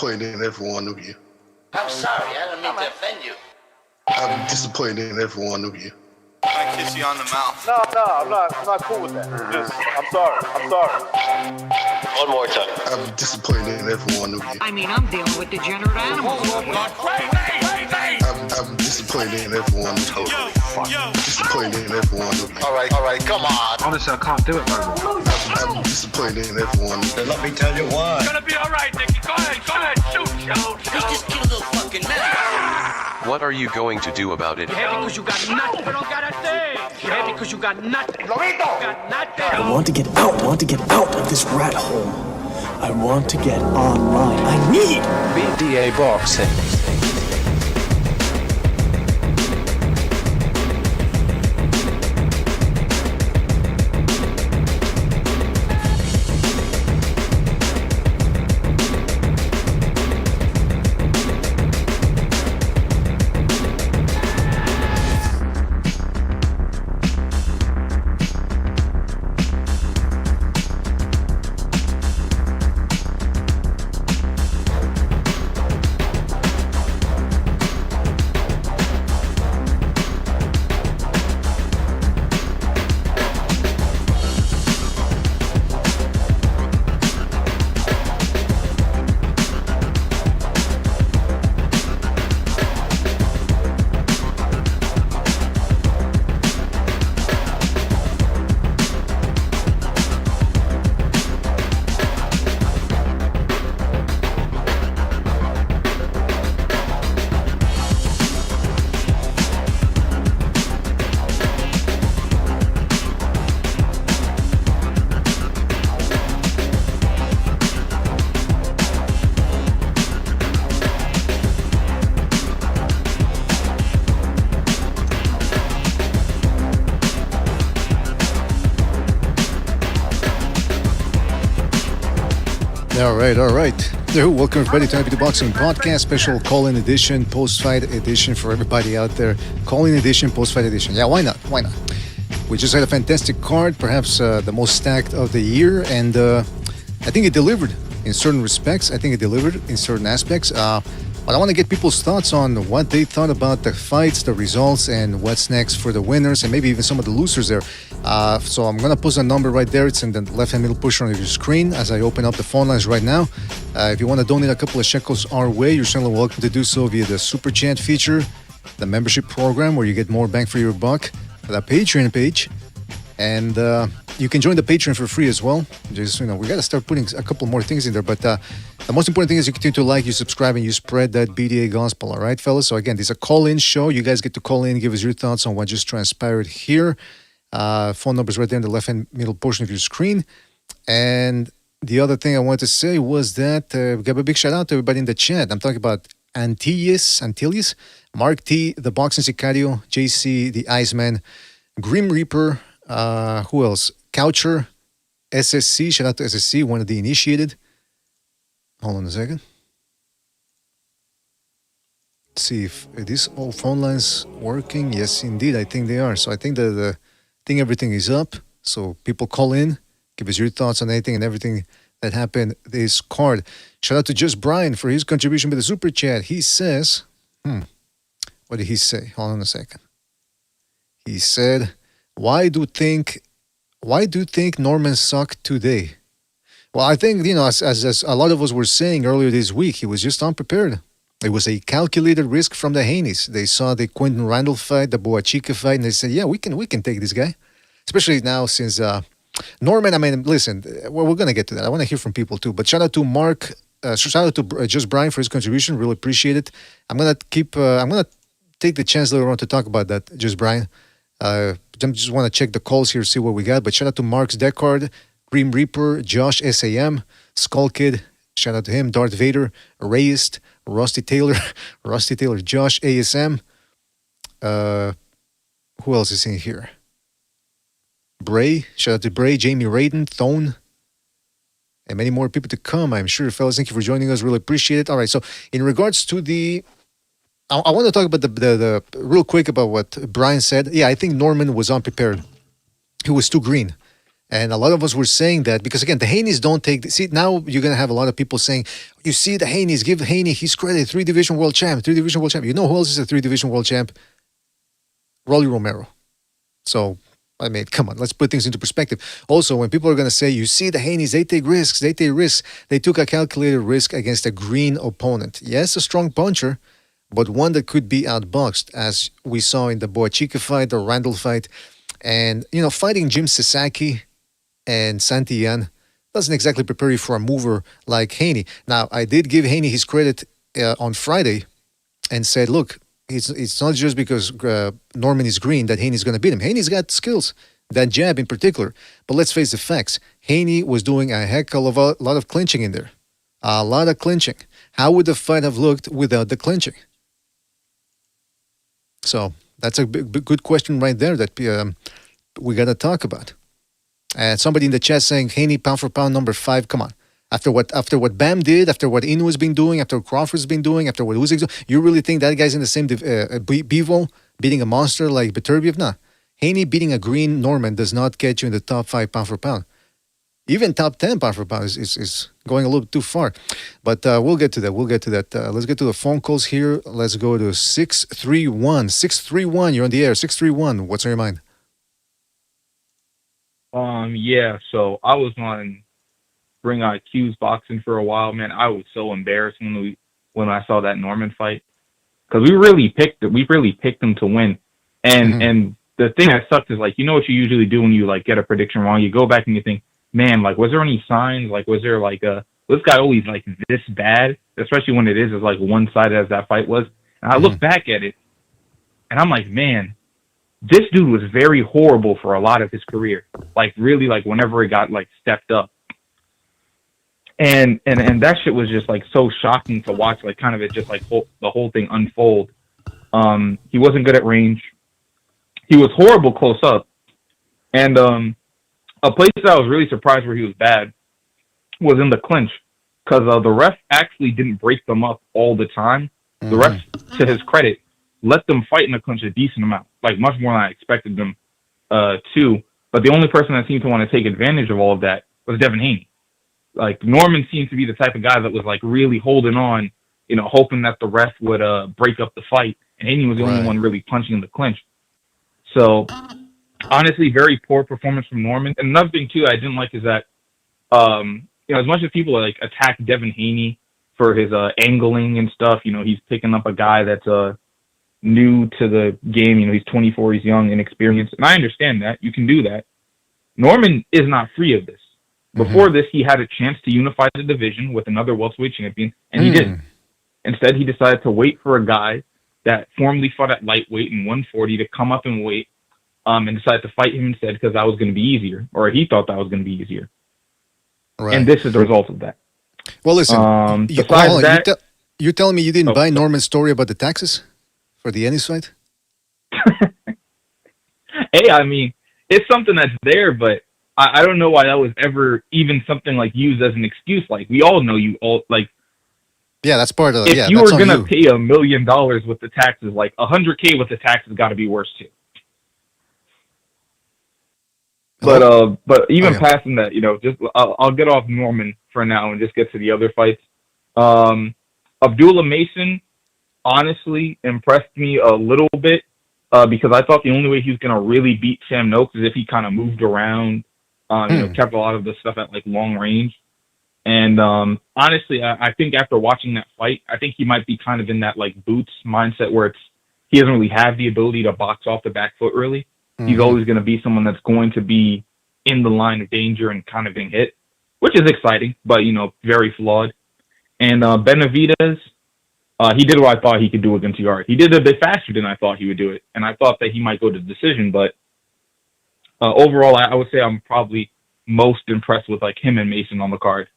disappointed in every one of you. I'm sorry, I don't mean to offend you. I'm disappointed in every one of you. I kiss you on the mouth. No, I'm not cool with that. I'm sorry. One more time. I'm disappointed in every one of you. I mean, I'm dealing with degenerate animals. I'm disappointed in every one of you. Disappointed in every one of you. All right, come on. Honestly, I can't do it no more. I'm disappointed in every one of you. Let me tell you why. It's gonna be all right, Nicky. Go ahead, shoot. Let's just kill those fucking men. What are you going to do about it? Yeah, because you got nothing. You don't got a thing. Yeah, because you got nothing. You got nothing. I want to get out. I want to get out of this rat hole. I want to get online. I need BDA boxing. All right. Hello, welcome everybody to Happy Boxing Podcast, special call-in edition, post-fight edition for everybody out there. Call-in edition, post-fight edition. Yeah, why not? We just had a fantastic card, perhaps the most stacked of the year, and I think it delivered in certain respects. I think it delivered in certain aspects. But I want to get people's thoughts on what they thought about the fights, the results, and what's next for the winners, and maybe even some of the losers there. So I'm going to post a number right there. It's in the left-hand middle portion of your screen as I open up the phone lines right now. If you want to donate a couple of shekels our way, you're certainly welcome to do so via the Super Chat feature, the membership program where you get more bang for your buck, the Patreon page. And you can join the Patreon for free as well. Just, we got to start putting a couple more things in there. But the most important thing is you continue to like, you subscribe, and you spread that BDA gospel. All right, fellas? So again, this is a call-in show. You guys get to call in, give us your thoughts on what just transpired here. Phone number is right there in the left-hand middle portion of your screen. And the other thing I wanted to say was that we got a big shout-out to everybody in the chat. I'm talking about Antilles, Mark T, the Boxing Sicario, JC, the Iceman, Grim Reaper, who else? Coucher, SSC, shout out to SSC, one of the initiated. Hold on a second. Let's see if these all phone lines working. Yes, indeed, I think they are. So I think that everything is up. So people call in, give us your thoughts on anything and everything that happened this card. Shout out to Just Brian for his contribution with the super chat. He says, what did he say? Hold on a second. He said, Why do you think Norman sucked today? Well, I think, as a lot of us were saying earlier this week, he was just unprepared. It was a calculated risk from the Haneys. They saw the Quinton Randall fight, the Boachica fight, and they said, yeah, we can take this guy. Especially now since Norman, I mean, listen, we're going to get to that. I want to hear from people too. But shout out to Mark, shout out to Just Brian for his contribution. Really appreciate it. I'm going to take the chance later on to talk about that, Just Brian. I just want to check the calls here, see what we got. But shout out to Mark's Deckard, Grim Reaper, Josh SAM, Skull Kid, shout out to him, Darth Vader, Rayist, Rusty Taylor, Josh ASM. Who else is in here? Bray, shout out to Bray, Jamie Raiden, Thone, and many more people to come, I'm sure. Fellas, thank you for joining us. Really appreciate it. All right, so in regards to I want to talk about the real quick about what Brian said. Yeah, I think Norman was unprepared. He was too green. And a lot of us were saying that because, again, the Haneys don't take... See, now you're going to have a lot of people saying, you see the Haneys, give Haney his credit, 3-division world champ, 3-division world champ. You know who else is a 3-division world champ? Rolly Romero. So, I mean, come on, let's put things into perspective. Also, when people are going to say, you see the Haneys, they take risks. They took a calculated risk against a green opponent. Yes, a strong puncher, but one that could be outboxed, as we saw in the Boachica fight, the Randall fight. And, fighting Jim Sasaki and Santillan doesn't exactly prepare you for a mover like Haney. Now, I did give Haney his credit on Friday and said, look, it's not just because Norman is green that Haney's going to beat him. Haney's got skills, that jab in particular. But let's face the facts. Haney was doing a heck of a lot of clinching in there. A lot of clinching. How would the fight have looked without the clinching? So that's a good question right there that we got to talk about. And somebody in the chat saying Haney pound for pound number 5. Come on, after what Bam did, after what Inu has been doing, after Crawford's been doing, after what Usyk's doing, you really think that guy's in the same Bivol beating a monster like Beterbiev? Nah, Haney beating a green Norman does not get you in the top 5 pound for pound. Even top 10 pound for pound is going a little too far. But we'll get to that. Let's get to the phone calls here. Let's go to 631. 631, you're on the air. 631, what's on your mind? Yeah, so I was on Bring IQ's boxing for a while, man. I was so embarrassed when I saw that Norman fight. Because we really picked him to win. And the thing that sucks is, like, you know what you usually do when you, like, get a prediction wrong? You go back and you think, man, like, was there any signs? Like, was there, like, this guy always, like, this bad? Especially when it is like one-sided as that fight was. And I look back at it, and I'm like, man, this dude was very horrible for a lot of his career. Like, really, like, whenever it got, like, stepped up. And that shit was just, like, so shocking to watch, like, kind of it just, like, the whole thing unfold. He wasn't good at range. He was horrible close up. And a place that I was really surprised where he was bad was in the clinch. Because the ref actually didn't break them up all the time. The ref, to his credit, let them fight in the clinch a decent amount. Like, much more than I expected them to. But the only person that seemed to want to take advantage of all of that was Devin Haney. Like, Norman seemed to be the type of guy that was, like, really holding on, hoping that the ref would break up the fight. And Haney was the only one really punching in the clinch. So, honestly, very poor performance from Norman. And another thing, too, I didn't like is that, as much as people, like, attack Devin Haney for his angling and stuff, he's picking up a guy that's new to the game. He's 24, he's young, inexperienced. And I understand that. You can do that. Norman is not free of this. Before this, he had a chance to unify the division with another welterweight champion, and he didn't. Instead, he decided to wait for a guy that formerly fought at lightweight in 140 to come up in weight, and decided to fight him instead because that was going to be easier, or he thought that was going to be easier. Right. And this is the result of that. Well, listen, you're telling me you didn't buy Norman's story about the taxes for the Ennis fight? Hey, I mean, it's something that's there, but I don't know why that was ever even something like used as an excuse. Like, we all know yeah, that's part of it. If you were going to pay $1 million with the taxes, like $100K with the taxes got to be worse too. But even passing that, just I'll get off Norman for now and just get to the other fights. Abdullah Mason honestly impressed me a little bit because I thought the only way he was going to really beat Sam Noakes is if he kind of moved around, kept a lot of the stuff at like long range. And honestly, I think after watching that fight, I think he might be kind of in that like Boots mindset where he doesn't really have the ability to box off the back foot really. He's always going to be someone that's going to be in the line of danger and kind of being hit, which is exciting, but, very flawed. And Benavidez, he did what I thought he could do against Yarde. He did it a bit faster than I thought he would do it, and I thought that he might go to decision, but overall, I would say I'm probably most impressed with, like, him and Mason on the card.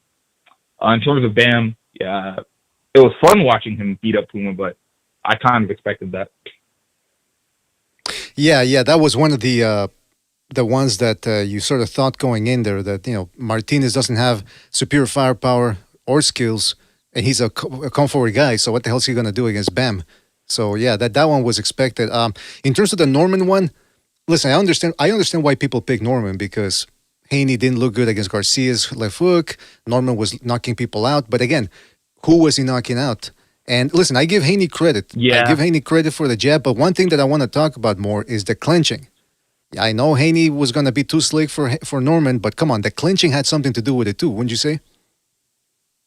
In terms of Bam, yeah, it was fun watching him beat up Puma, but I kind of expected that. Yeah, that was one of the ones that you sort of thought going in there that, Martinez doesn't have superior firepower or skills, and he's a come forward guy, so what the hell is he going to do against Bam? So, yeah, that one was expected. In terms of the Norman one, listen, I understand why people pick Norman because Haney didn't look good against Garcia's left hook. Norman was knocking people out. But again, who was he knocking out? And listen, I give Haney credit. Yeah. I give Haney credit for the jab. But one thing that I want to talk about more is the clinching. I know Haney was going to be too slick for Norman, but come on, the clinching had something to do with it too, wouldn't you say?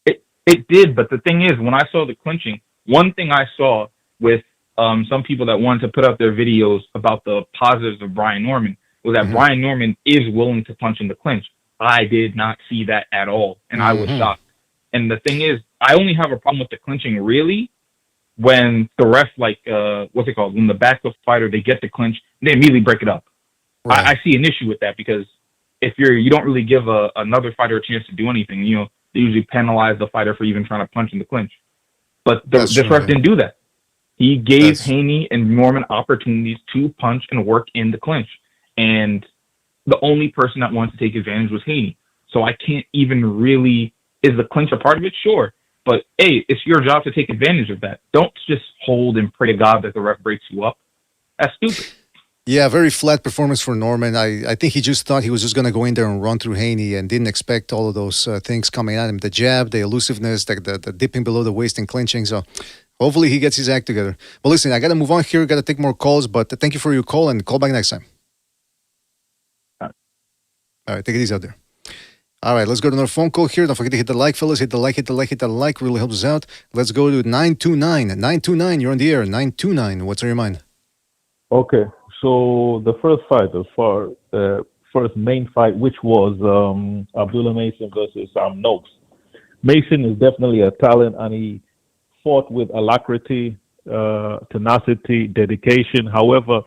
It did, but the thing is, when I saw the clinching, one thing I saw with some people that wanted to put up their videos about the positives of Brian Norman was that Brian Norman is willing to punch in the clinch. I did not see that at all, and I was shocked. And the thing is, I only have a problem with the clinching really when the ref, like, what's it called? When the backup fighter, they get the clinch, they immediately break it up. Right. I see an issue with that because if you don't really give another fighter a chance to do anything, they usually penalize the fighter for even trying to punch in the clinch. But this ref didn't do that. He gave Haney and Norman opportunities to punch and work in the clinch. And the only person that wanted to take advantage was Haney. So I can't even really... Is the clinch a part of it? Sure. But, hey, it's your job to take advantage of that. Don't just hold and pray to God that the ref breaks you up. That's stupid. Yeah, very flat performance for Norman. I think he just thought he was just going to go in there and run through Haney and didn't expect all of those things coming at him. The jab, the elusiveness, the dipping below the waist and clinching. So hopefully he gets his act together. But listen, I got to move on here. Got to take more calls. But thank you for your call and call back next time. All right, take it easy out there. All right, let's go to another phone call here. Don't forget to hit the like, fellas. Hit the like. Really helps us out. Let's go to 929. 929, you're on the air. 929, what's on your mind? Okay. So the first fight, first main fight, which was Abdullah Mason versus Noakes. Mason is definitely a talent, and he fought with alacrity, tenacity, dedication. However,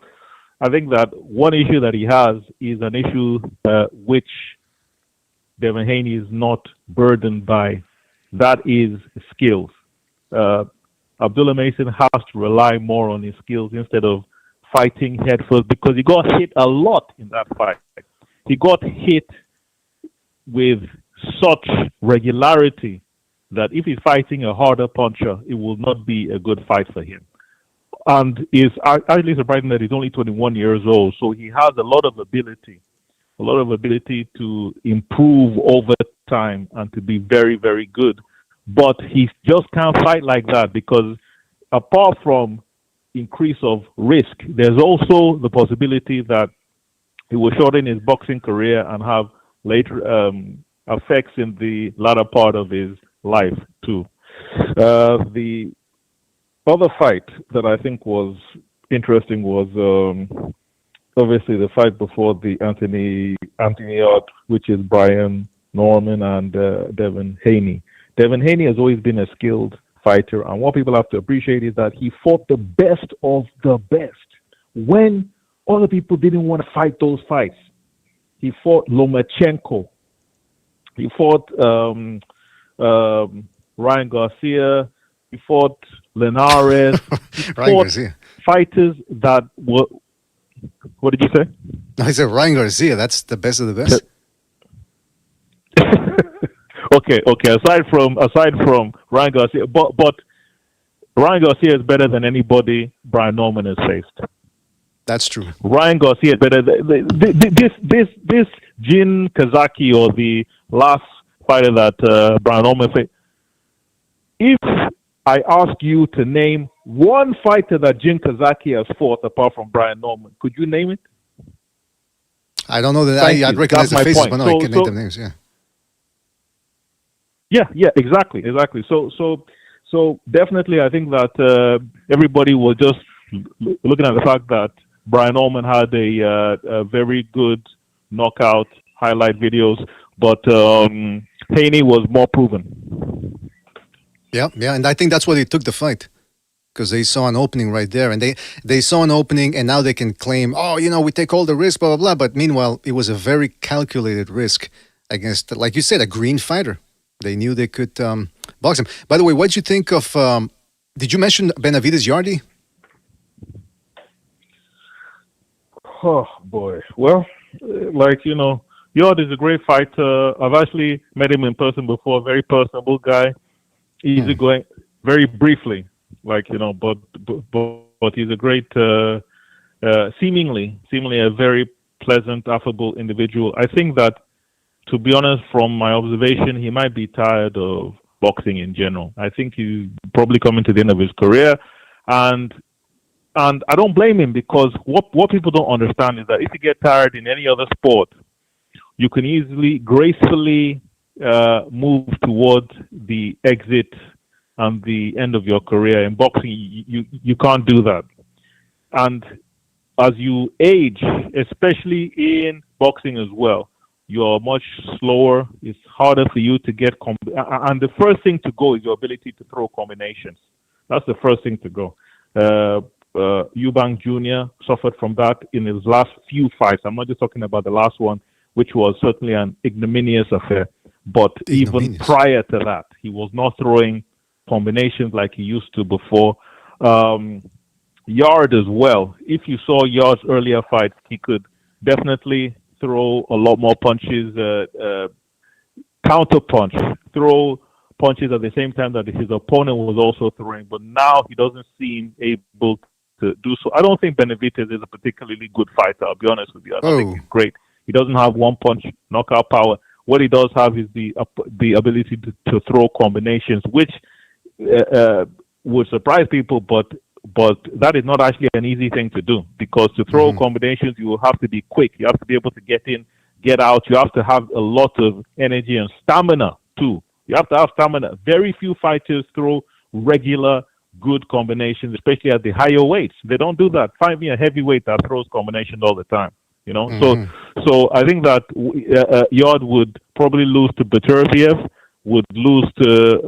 I think that one issue that he has is an issue which Devin Haney is not burdened by. That is skills. Abdullah Mason has to rely more on his skills instead of fighting head first, because he got hit a lot in that fight. He got hit with such regularity that if he's fighting a harder puncher, it will not be a good fight for him. And it's actually surprising that he's only 21 years old, so he has a lot of ability to improve over time and to be very, very good. But he just can't fight like that because apart from increase of risk, there's also the possibility that he will shorten his boxing career and have later effects in the latter part of his life too. The other fight that I think was interesting was obviously the fight before the Anthony Yarde, which is Brian Norman and Devin Haney. Devin Haney has always been a skilled fighter, and what people have to appreciate is that he fought the best of the best when other people didn't want to fight those fights. He fought Lomachenko. He fought Ryan Garcia. He fought Linares. He Ryan fought Garcia. Fighters that were... What did you say? No, I said Ryan Garcia. That's the best of the best. Okay. Aside from Ryan Garcia, but Ryan Garcia is better than anybody Brian Norman has faced. That's true. Ryan Garcia is better than this Jin Kazaki, or the last fighter that Brian Norman faced. If I ask you to name one fighter that Jin Kazaki has fought apart from Brian Norman, could you name it? I don't know that I'd recognize the faces, point. But no, I can name the names. Yeah, exactly. So definitely, I think that everybody was just looking at the fact that Brian Norman had a very good knockout highlight videos, but Haney was more proven. Yeah, and I think that's why they took the fight, because they saw an opening right there, and they saw an opening, and now they can claim, we take all the risk, blah, blah, blah. But meanwhile, it was a very calculated risk against, like you said, a green fighter. They knew they could box him. By the way, what did you think of, did you mention Benavidez Yarde? Oh, boy. Well, Yarde is a great fighter. I've actually met him in person before, very personable guy. Easy going, very briefly, but he's a great, seemingly a very pleasant, affable individual. I think that to be honest, from my observation, he might be tired of boxing in general. I think he's probably coming to the end of his career, and I don't blame him, because what people don't understand is that if you get tired in any other sport, you can easily, gracefully move towards the exit and the end of your career. In boxing, you can't do that. And as you age, especially in boxing as well, you're much slower. It's harder for you to get and the first thing to go is your ability to throw combinations. That's the first thing to go. Eubank Jr. suffered from that in his last few fights. I'm not just talking about the last one, which was certainly an ignominious affair. But even prior to that, he was not throwing combinations like he used to before. Yarde as well. If you saw Yarde's earlier fights, he could definitely throw a lot more punches, counter punch, throw punches at the same time that his opponent was also throwing. But now he doesn't seem able to do so. I don't think Benavidez is a particularly good fighter, I'll be honest with you. I don't think he's great. He doesn't have one punch knockout power. What he does have is the ability to throw combinations, which would surprise people, but that is not actually an easy thing to do, because to throw combinations, you will have to be quick. You have to be able to get in, get out. You have to have a lot of energy and stamina too. You have to have stamina. Very few fighters throw regular good combinations, especially at the higher weights. They don't do that. Find me a heavyweight that throws combinations all the time. You know, so I think that Yarde would probably lose to Beterbiev, would lose to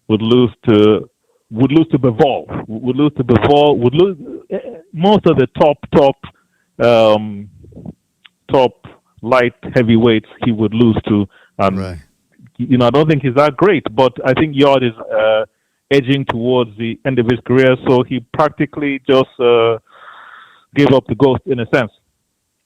would lose to Bivol, would lose most of the top light heavyweights he would lose to. And you know, I don't think he's that great, but I think Yarde is edging towards the end of his career, so he practically just gave up the ghost in a sense.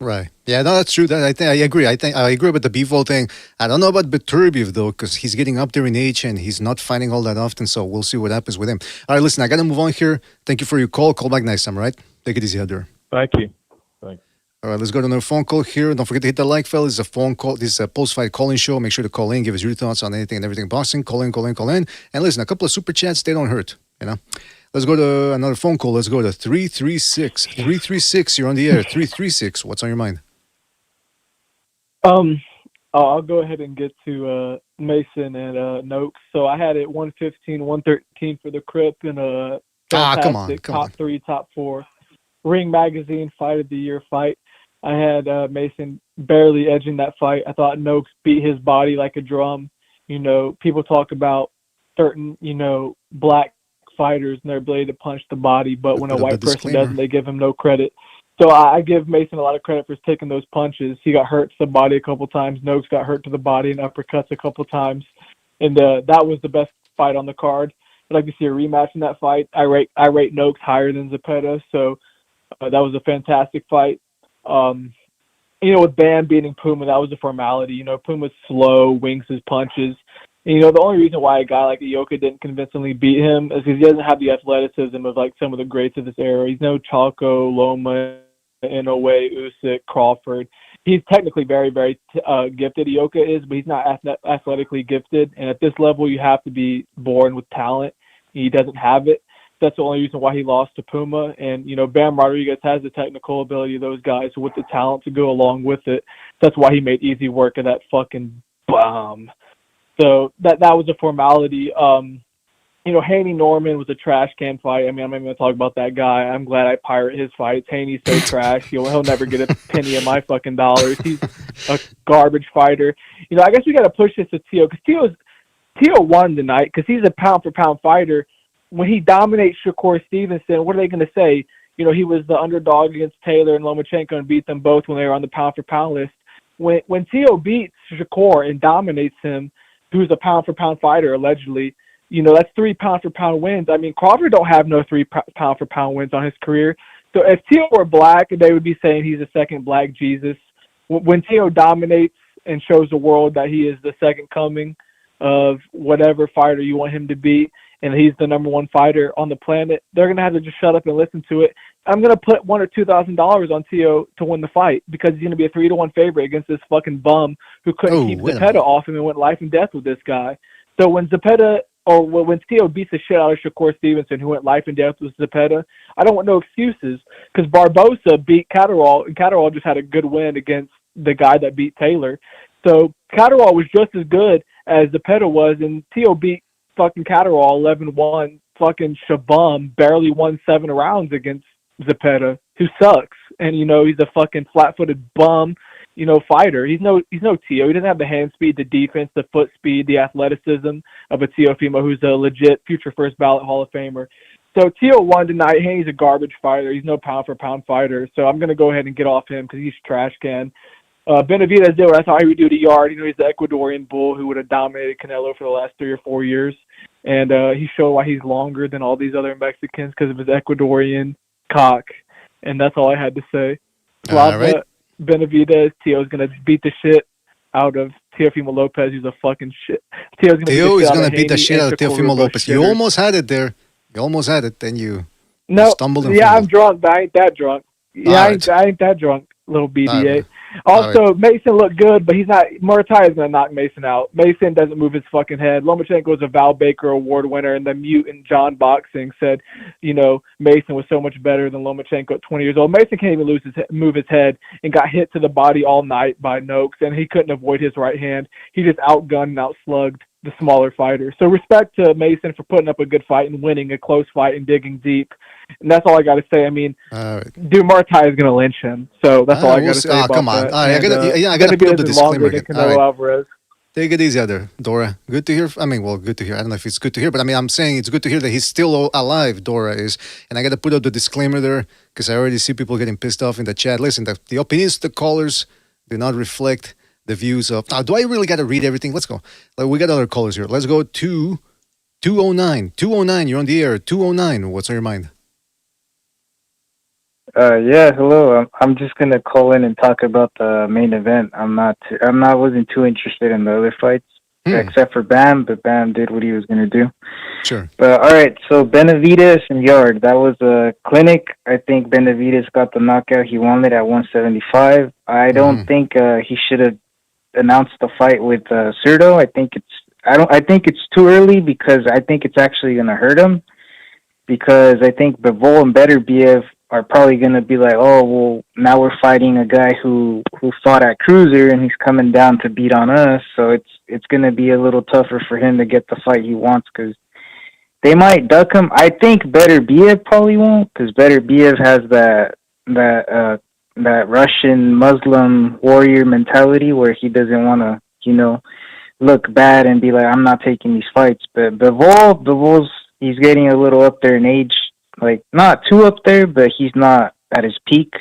Right. Yeah, no, that's true. I agree. I agree with the Bivol thing. I don't know about Beterbiev though, because he's getting up there in age and he's not fighting all that often. So we'll see what happens with him. All right, listen, I got to move on here. Thank you for your call. Call back next time, right? Take it easy out there. Thank you. Thanks. All right, let's go to another phone call here. Don't forget to hit the like, fellas. This is a phone call. This is a post-fight call-in show. Make sure to call in. Give us your thoughts on anything and everything boxing. Call in. And listen, a couple of super chats, they don't hurt, you know. Let's go to another phone call. Let's go to 336. 336, you're on the air. 336, what's on your mind? I'll go ahead and get to Mason and Noakes. So I had it 115, 113 for the Crip in a fantastic top 3, top 4 Ring Magazine Fight of the Year fight. I had Mason barely edging that fight. I thought Noakes beat his body like a drum. You know, people talk about certain, you know, black fighters and their ability to punch the body, but when a white person doesn't, they give him no credit. So I give Mason a lot of credit for taking those punches. He got hurt to the body a couple times. Noakes got hurt to the body and uppercuts a couple times. And that was the best fight on the card. I'd like to see a rematch in that fight. I rate Noakes higher than Zepeda, so that was a fantastic fight. You know, with Bam beating Puma, that was a formality. You know, Puma's slow, wings his punches. And, you know, the only reason why a guy like Ioka didn't convincingly beat him is because he doesn't have the athleticism of, like, some of the greats of this era. He's no Chalco, Loma, Inoue, Usyk, Crawford. He's technically very, very gifted. Ioka is, but he's not athletically gifted. And at this level, you have to be born with talent. He doesn't have it. That's the only reason why he lost to Puma. And, you know, Bam Rodriguez has the technical ability of those guys with the talent to go along with it. That's why he made easy work of that fucking bomb. So that was a formality. You know, Haney Norman was a trash can fight. I mean, I'm not even going to talk about that guy. I'm glad I pirate his fights. Haney's so trash. He'll never get a penny of my fucking dollars. He's a garbage fighter. You know, I guess we got to push this to Teo, because Teo won tonight because he's a pound-for-pound fighter. When he dominates Shakur Stevenson, what are they going to say? You know, he was the underdog against Taylor and Lomachenko and beat them both when they were on the pound-for-pound list. When Teo beats Shakur and dominates him, who's a pound-for-pound fighter, allegedly, you know, that's 3 pound-for-pound wins. I mean, Crawford don't have no 3 pound-for-pound wins on his career. So if Teo were black, they would be saying he's a second black Jesus. When Teo dominates and shows the world that he is the second coming of whatever fighter you want him to be, and he's the number one fighter on the planet, they're going to have to just shut up and listen to it. I'm going to put $1,000 or $2,000 on Tio to win the fight because he's going to be a 3-1 favorite against this fucking bum who couldn't keep Zepeda off him and went life and death with this guy. So when when Tio beats the shit out of Shakur Stevenson, who went life and death with Zepeda, I don't want no excuses because Barbosa beat Catterall, and Catterall just had a good win against the guy that beat Taylor. So Catterall was just as good as Zepeda was, and Tio beat fucking Catterall 11-1. Fucking Shabam barely won 7 rounds against Zepeda, who sucks. And, he's a fucking flat-footed bum, fighter. He's no Tio. He doesn't have the hand speed, the defense, the foot speed, the athleticism of a Teofimo who's a legit future first ballot Hall of Famer. So Tio won tonight. Haney's a garbage fighter. He's no pound-for-pound fighter. So I'm going to go ahead and get off him because he's trash can. Benavidez did what I thought he would do to Yarde. He's the Ecuadorian bull who would have dominated Canelo for the last 3 or 4 years. And he showed why he's longer than all these other Mexicans because of his Ecuadorian cock. And that's all I had to say. All right. Benavidez, Tio's going to beat the shit out of Teofimo Lopez, who's a fucking shit. Tio is going to beat the shit out of Teofimo Lopez. You almost had it there. You almost had it. Then you stumbled in front I'm drunk, but I ain't that drunk. Yeah, I ain't that drunk, little BDA. Also, Mason looked good, but he's not. Murtai is going to knock Mason out. Mason doesn't move his fucking head. Lomachenko is a Val Baker Award winner, and the mutant John Boxing said, Mason was so much better than Lomachenko at 20 years old. Mason can't even move his head and got hit to the body all night by Noakes, and he couldn't avoid his right hand. He just outgunned and outslugged the smaller fighter. So respect to Mason for putting up a good fight and winning a close fight and digging deep. And that's all I got to say. I mean, dude, Murtai is going to lynch him. So that's all I got to say about come on. that. I got to put up the disclaimer again. Alvarez. Take it easy out there, Dora. Good to hear. Good to hear. I don't know if it's good to hear, but I'm saying it's good to hear that he's still alive, Dora is. And I got to put up the disclaimer there because I already see people getting pissed off in the chat. Listen, the opinions of the callers do not reflect the views of... Now, do I really got to read everything? Let's go. We got other callers here. Let's go to 209. 209, you're on the air. 209, what's on your mind? Hello. I'm just gonna call in and talk about the main event. Wasn't too interested in the other fights, except for Bam, but Bam did what he was gonna do. Sure. But all right, so Benavidez and Yarde, that was a clinic. I think Benavidez got the knockout he wanted at 175. I don't think he should have announced the fight with Cerdo. I think it's too early because I think it's actually gonna hurt him. Because I think Bivol and Beterbiev are probably going to be like, oh, well, now we're fighting a guy who fought at cruiser and he's coming down to beat on us. So it's going to be a little tougher for him to get the fight he wants because they might duck him. I think Beterbiev probably won't because Beterbiev has that Russian Muslim warrior mentality where he doesn't want to, look bad and be like, I'm not taking these fights. But Bivol's he's getting a little up there in age. Like, not too up there, but he's not at his peak.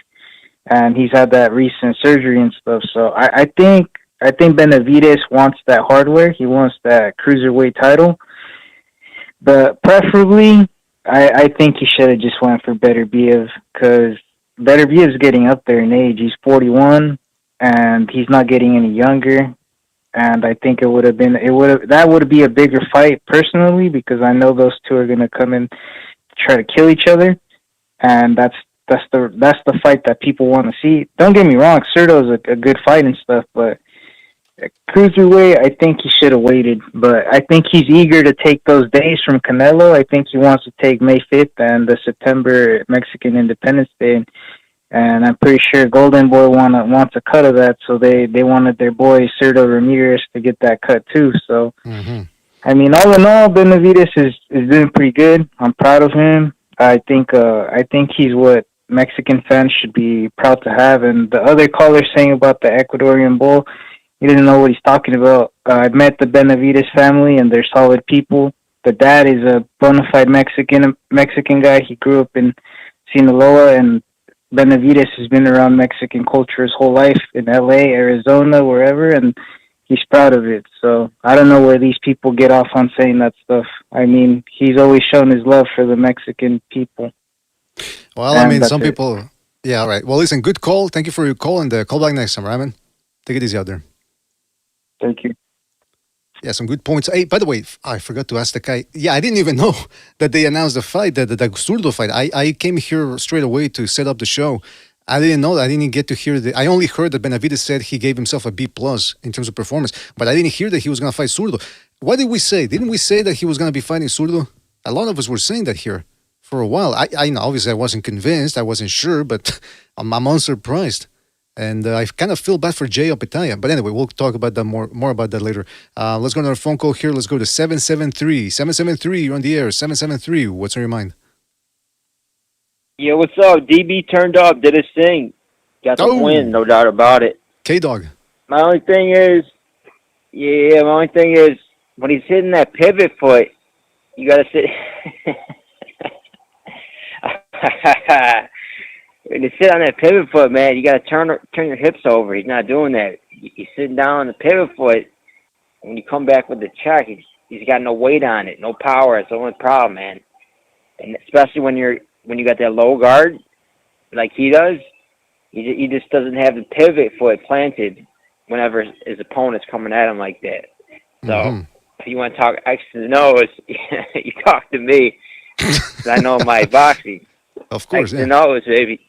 And he's had that recent surgery and stuff. So I think Benavidez wants that hardware. He wants that cruiserweight title. But preferably, I think he should have just went for Beterbiev because Beterbiev's getting up there in age. He's 41, and he's not getting any younger. And I think that would be a bigger fight personally because I know those two are going to come in try to kill each other, and that's the fight that people want to see. Don't get me wrong, Cerdo's a good fight and stuff, but cruiserweight, I think he should have waited. But I think he's eager to take those days from Canelo. I think he wants to take May 5th and the September Mexican Independence Day, and I'm pretty sure Golden Boy wants a cut of that, so they wanted their boy Cerdo Ramirez to get that cut too. So. I mean, all in all, Benavidez is doing pretty good. I'm proud of him. I think he's what Mexican fans should be proud to have. And the other caller saying about the Ecuadorian bull, he doesn't know what he's talking about. I met the Benavidez family, and they're solid people. The dad is a bona fide Mexican guy. He grew up in Sinaloa, and Benavidez has been around Mexican culture his whole life in L.A., Arizona, wherever, and he's proud of it. So I don't know where these people get off on saying that stuff. I mean, he's always shown his love for the Mexican people. Well, I mean, some people... Yeah, all right. Well, listen, good call. Thank you for your call, and call back next time, right, man? Take it easy out there. Thank you. Yeah, some good points. Hey, by the way, I forgot to ask the guy. Yeah, I didn't even know that they announced the fight, the Zurdo fight. I came here straight away to set up the show. I didn't know that. I didn't get to hear I only heard that Benavidez said he gave himself a B+ in terms of performance, but I didn't hear that he was going to fight Zurdo. What did we say? Didn't we say that he was going to be fighting Zurdo? A lot of us were saying that here for a while. I know, obviously, I wasn't convinced. I wasn't sure, but I'm unsurprised. And I kind of feel bad for Jay Opetaya. But anyway, we'll talk about that more about that later. Let's go to our phone call here. Let's go to 773. 773, you're on the air. 773, what's on your mind? Yeah, what's up? DB turned up, did his thing. Got the win, no doubt about it. K-Dog. My only thing is, when he's hitting that pivot foot, you got to sit. When you sit on that pivot foot, man, you got to turn your hips over. He's not doing that. He's sitting down on the pivot foot. When you come back with the check, he's got no weight on it, no power. It's the only problem, man. And especially when you got that low guard, like he does, he just doesn't have the pivot foot planted whenever his opponent's coming at him like that. So if you want to talk X and O's, you talk to me. I know my boxing. Of course, X and O's, baby.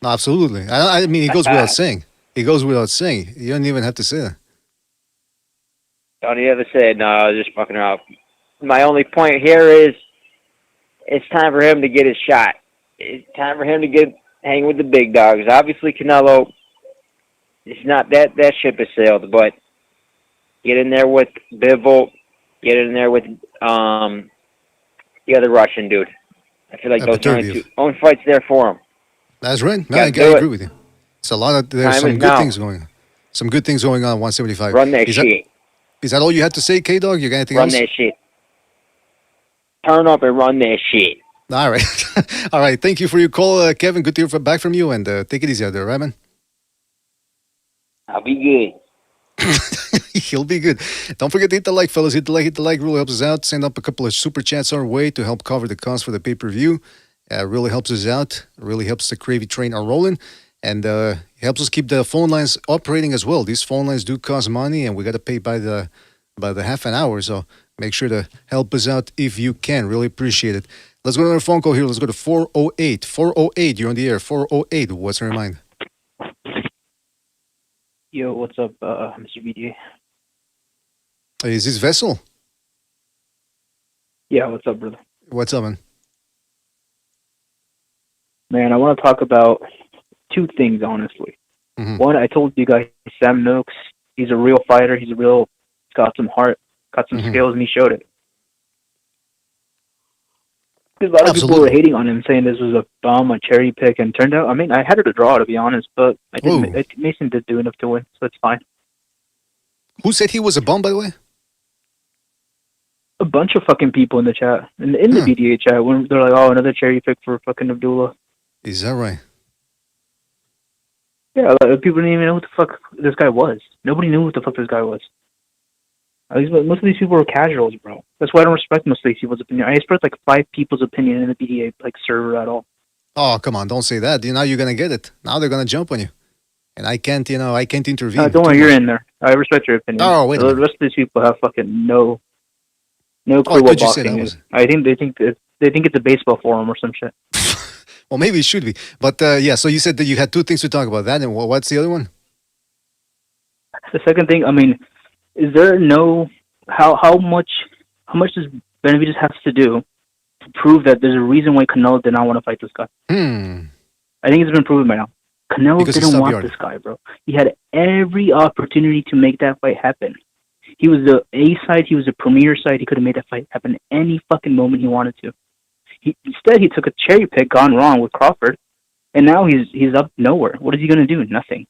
No, absolutely. I mean, it goes without saying. It goes without saying. You don't even have to say that. Don't you ever say it? No, I was just fucking around. My only point here is it's time for him to get his shot. It's time for him to hang with the big dogs. Obviously, Canelo, it's not that ship has sailed, but get in there with Bivol, get in there with the other Russian dude. I feel like those are the only fights there for him. That's right. No, I agree with you. It's a lot of there's some good things going on. Some good things going on at 175. Run that shit. Is that all you had to say, K-Dog? You got anything else? Run that shit. Turn up and run that shit. All right. All right. Thank you for your call, Kevin. Good to hear back from you, and take it easy out there, right, man? I'll be good. He'll be good. Don't forget to hit the like, fellas. Hit the like. Really helps us out. Send up a couple of super chats our way to help cover the cost for the pay-per-view. Really helps us out. Really helps the Cravey train are rolling. And helps us keep the phone lines operating as well. These phone lines do cost money, and we got to pay by the half an hour. So make sure to help us out if you can. Really appreciate it. Let's go to another phone call here. Let's go to 408. 408, you're on the air. 408, what's on your mind? Yo, what's up, Mr. BDA? Is this Vessel? Yeah, what's up, brother? What's up, man? Man, I want to talk about two things, honestly. One, I told you guys, Sam Noakes, he's a real fighter. He's got some heart, got some skills, and he showed it. Because a lot of people were hating on him, saying this was a bum, a cherry pick, and turned out, I mean, I had it a draw, to be honest, but Mason did do enough to win, so it's fine. Who said he was a bum, by the way? A bunch of fucking people in the chat, in the BDA chat, when they're like, oh, another cherry pick for fucking Abdullah. Is that right? Yeah, people didn't even know what the fuck this guy was. Nobody knew what the fuck this guy was. Most of these people were casuals, bro. That's why I don't respect most of these people's opinion. I respect like 5 people's opinion in the BDA server at all. Oh, come on, don't say that. Now you're gonna get it. Now they're gonna jump on you, and I can't intervene. Don't worry, you're in there. I respect your opinion. Oh, wait a minute. The rest of these people have fucking no clue what boxing is. I think they think it's a baseball forum or some shit. Well, maybe it should be. But yeah, so you said that you had 2 things to talk about. That and what's the other one? The second thing, I mean, is there how much does Benvidez have to do to prove that there's a reason why Canelo did not want to fight this guy? I think it's been proven by now. Canelo didn't want this guy, bro. He had every opportunity to make that fight happen. He was the A side. He was the premier side. He could have made that fight happen any fucking moment he wanted to. Instead, he took a cherry pick gone wrong with Crawford, and now he's up nowhere. What is he going to do? Nothing.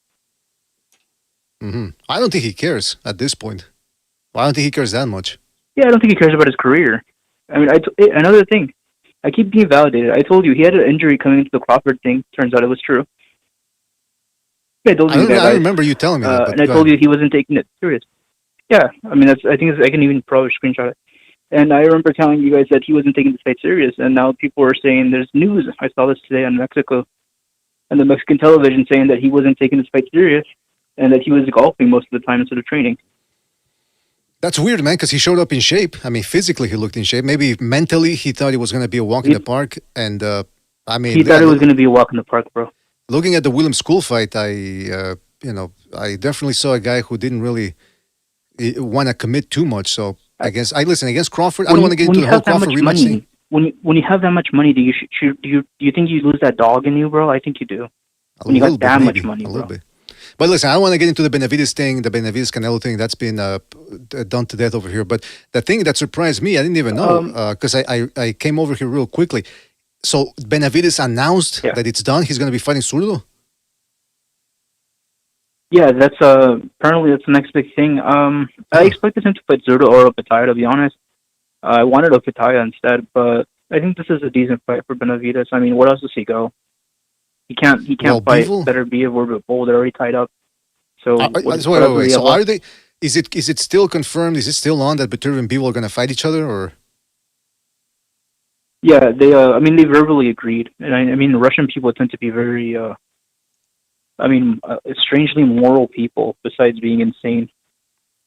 I don't think he cares at this point. I don't think he cares that much. Yeah, I don't think he cares about his career. I mean, another thing, I keep being validated. I told you he had an injury coming into the Crawford thing. Turns out it was true. Yeah, I remember you telling me that. And I told you he wasn't taking it serious. Yeah, I mean, I can even probably screenshot it. And I remember telling you guys that he wasn't taking this fight serious, and now people are saying there's news. I saw this today on Mexico, and the Mexican television saying that he wasn't taking this fight serious, and that he was golfing most of the time instead of training. That's weird, man, because he showed up in shape. I mean, physically he looked in shape. Maybe mentally he thought it was going to be a walk in the park. And, I mean... He thought it was going to be a walk in the park, bro. Looking at the Williams School fight, I definitely saw a guy who didn't really want to commit too much. So, against Crawford, I don't want to get into the whole Crawford rematch thing. When you have that much money, do you think you lose that dog in you, bro? I think you do. When you got that much money, bro. A little bit. But listen, I don't want to get into the Benavidez thing, the Benavidez Canelo thing. That's been done to death over here. But the thing that surprised me, I didn't even know, because I came over here real quickly. So Benavidez announced that it's done. He's going to be fighting Zurdo? Yeah, that's apparently that's the next big thing. I expected him to fight Zurdo or Opetaya, to be honest. I wanted Opetaya instead, but I think this is a decent fight for Benavidez. I mean, what else does he go? He can't fight Beterbiev or Bivol. They're already tied up. So wait. So are they? Is it still confirmed? Is it still on that Beterbiev and Bivol are going to fight each other, or? Yeah, they. I mean, they verbally agreed, and I mean, Russian people tend to be very. Strangely moral people. Besides being insane.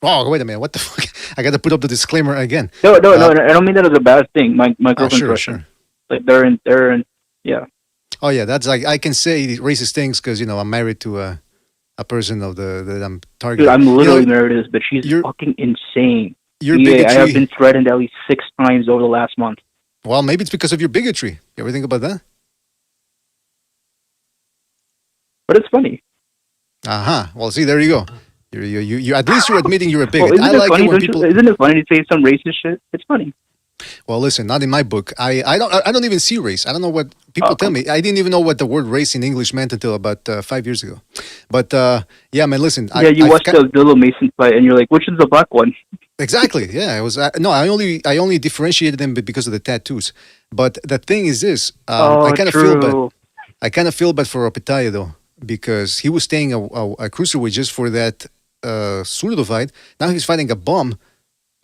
Oh, wait a minute! What the fuck? I got to put up the disclaimer again. No. I don't mean that as a bad thing. My girlfriend's Russian. Sure. Like they're in. Yeah. Oh yeah, that's like I can say racist things because I'm married to a person that I'm targeting. Dude, I'm literally married to this, but she's fucking insane. I have been threatened at least 6 times over the last month. Well, maybe it's because of your bigotry. You ever think about that? But it's funny. Well, see, there you go. You at least you're admitting you're a bigot. Well, isn't it funny to say some racist shit? It's funny. Well, listen, not in my book. I don't even see race. I don't know what people tell me. I didn't even know what the word race in English meant until about 5 years ago. But yeah, man, listen. Yeah, you watched the Abdullah Mason fight, and you're like, which is the black one? Exactly. Yeah, it was. No, I only differentiated them because of the tattoos. But the thing is this: I kind of feel bad. I kind of feel bad for Opetaya though, because he was staying a cruiserweight just for that Zurdo fight. Now he's fighting a bum.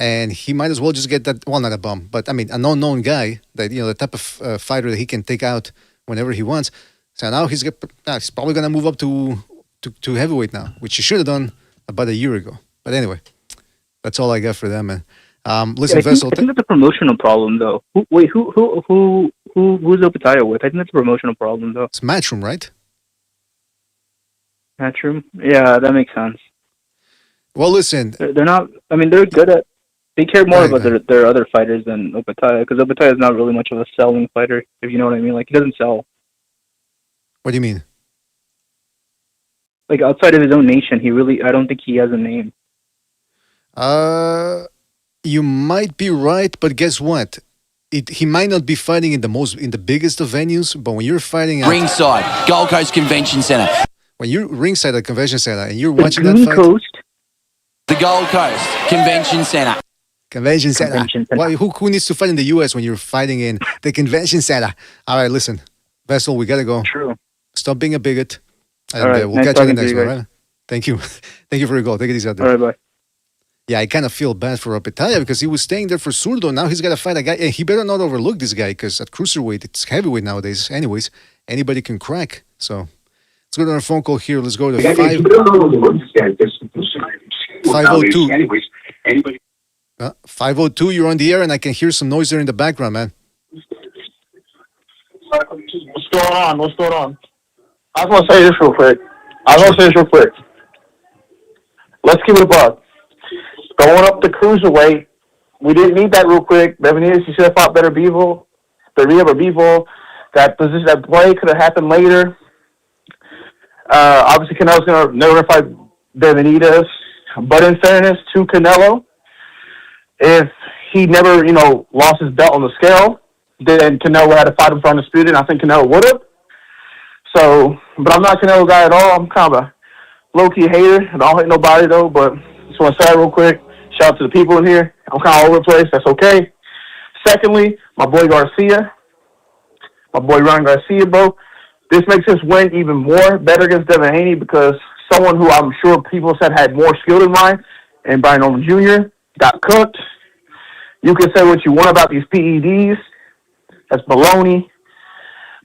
And he might as well just get that, well, not a bum, but I mean, an unknown guy that, the type of fighter that he can take out whenever he wants. So now he's probably going to move up to heavyweight now, which he should have done about a year ago. But anyway, that's all I got for them, man. Listen, Vessel. I think that's a promotional problem, though. Who's Opetaya with? I think that's a promotional problem, though. It's Matchroom, right? Matchroom? Yeah, that makes sense. Well, listen. They're not, I mean, they're good at, they care more about their other fighters than Opetaya, because Opetaya is not really much of a selling fighter, if you know what I mean. Like, he doesn't sell. What do you mean? Like, outside of his own nation, I don't think he has a name. You might be right, but guess what? He might not be fighting in the biggest of venues, but when you're fighting at ringside, Gold Coast Convention Centre. When you're ringside at Convention Centre and you're watching that fight, the Gold Coast Convention Centre. Convention Center. Well, who needs to fight in the U.S. when you're fighting in the Convention Center? All right, listen, Vessel, we gotta go. True. Stop being a bigot, and right, we'll catch you in the next one. Right? Thank you, thank you for your call. Take it easy out there. All right, bye. Yeah, I kind of feel bad for Opetaya because he was staying there for Zurdo. Now he's got to fight a guy. And he better not overlook this guy because at cruiserweight, it's heavyweight nowadays. Anyways, anybody can crack. So let's go to our phone call here. Let's go to 502. Anyways, anybody. 502, you're on the air, and I can hear some noise there in the background, man. What's going on? What's going on? I was going to say this real quick. Let's keep it above. Going up the cruiserweight, we didn't need that real quick. Benavidez, you should have fought better Bivol. That position, that play could have happened later. Obviously, Canelo's never fight Benavidez. But in fairness to Canelo, if he never, lost his belt on the scale, then Canelo had to fight him for undisputed, and I think Canelo would have. So, but I'm not a Canelo guy at all. I'm kind of a low-key hater. I don't hate nobody, though, but just want to say that real quick. Shout out to the people in here. I'm kind of all over the place. That's okay. Secondly, my boy Garcia. My boy Ryan Garcia, bro. This makes his win even more better against Devin Haney because someone who I'm sure people said had more skill than mine, and Brian Norman Jr., got cooked. You can say what you want about these PEDs. That's baloney.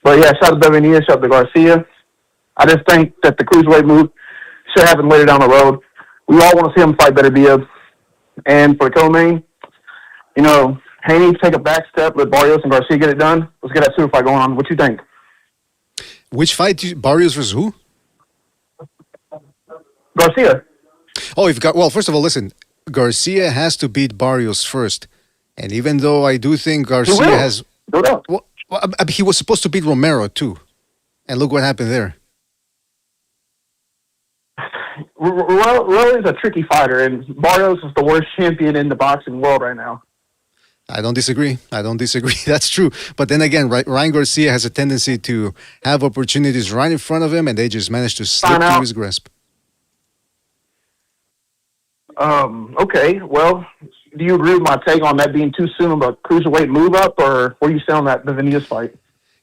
But yeah, shout out to Benavidez, shout out to Garcia. I just think that the cruiserweight move should happen later down the road. We all want to see him fight Beterbiev. And for co-main, Haney take a back step, let Barrios and Garcia get it done. Let's get that super fight going on. What you think? Which fight? Barrios versus who? Garcia. Oh, first of all, listen. Garcia has to beat Barrios first. And even though I do think Garcia has... No doubt. Well, he was supposed to beat Romero, too. And look what happened there. Roy is a tricky fighter, and Barrios is the worst champion in the boxing world right now. I don't disagree. That's true. But then again, Ryan Garcia has a tendency to have opportunities right in front of him, and they just manage to slip through his grasp. Okay. Well, do you agree with my take on that being too soon of a cruiserweight move up, or where you stand on that Benavidez fight?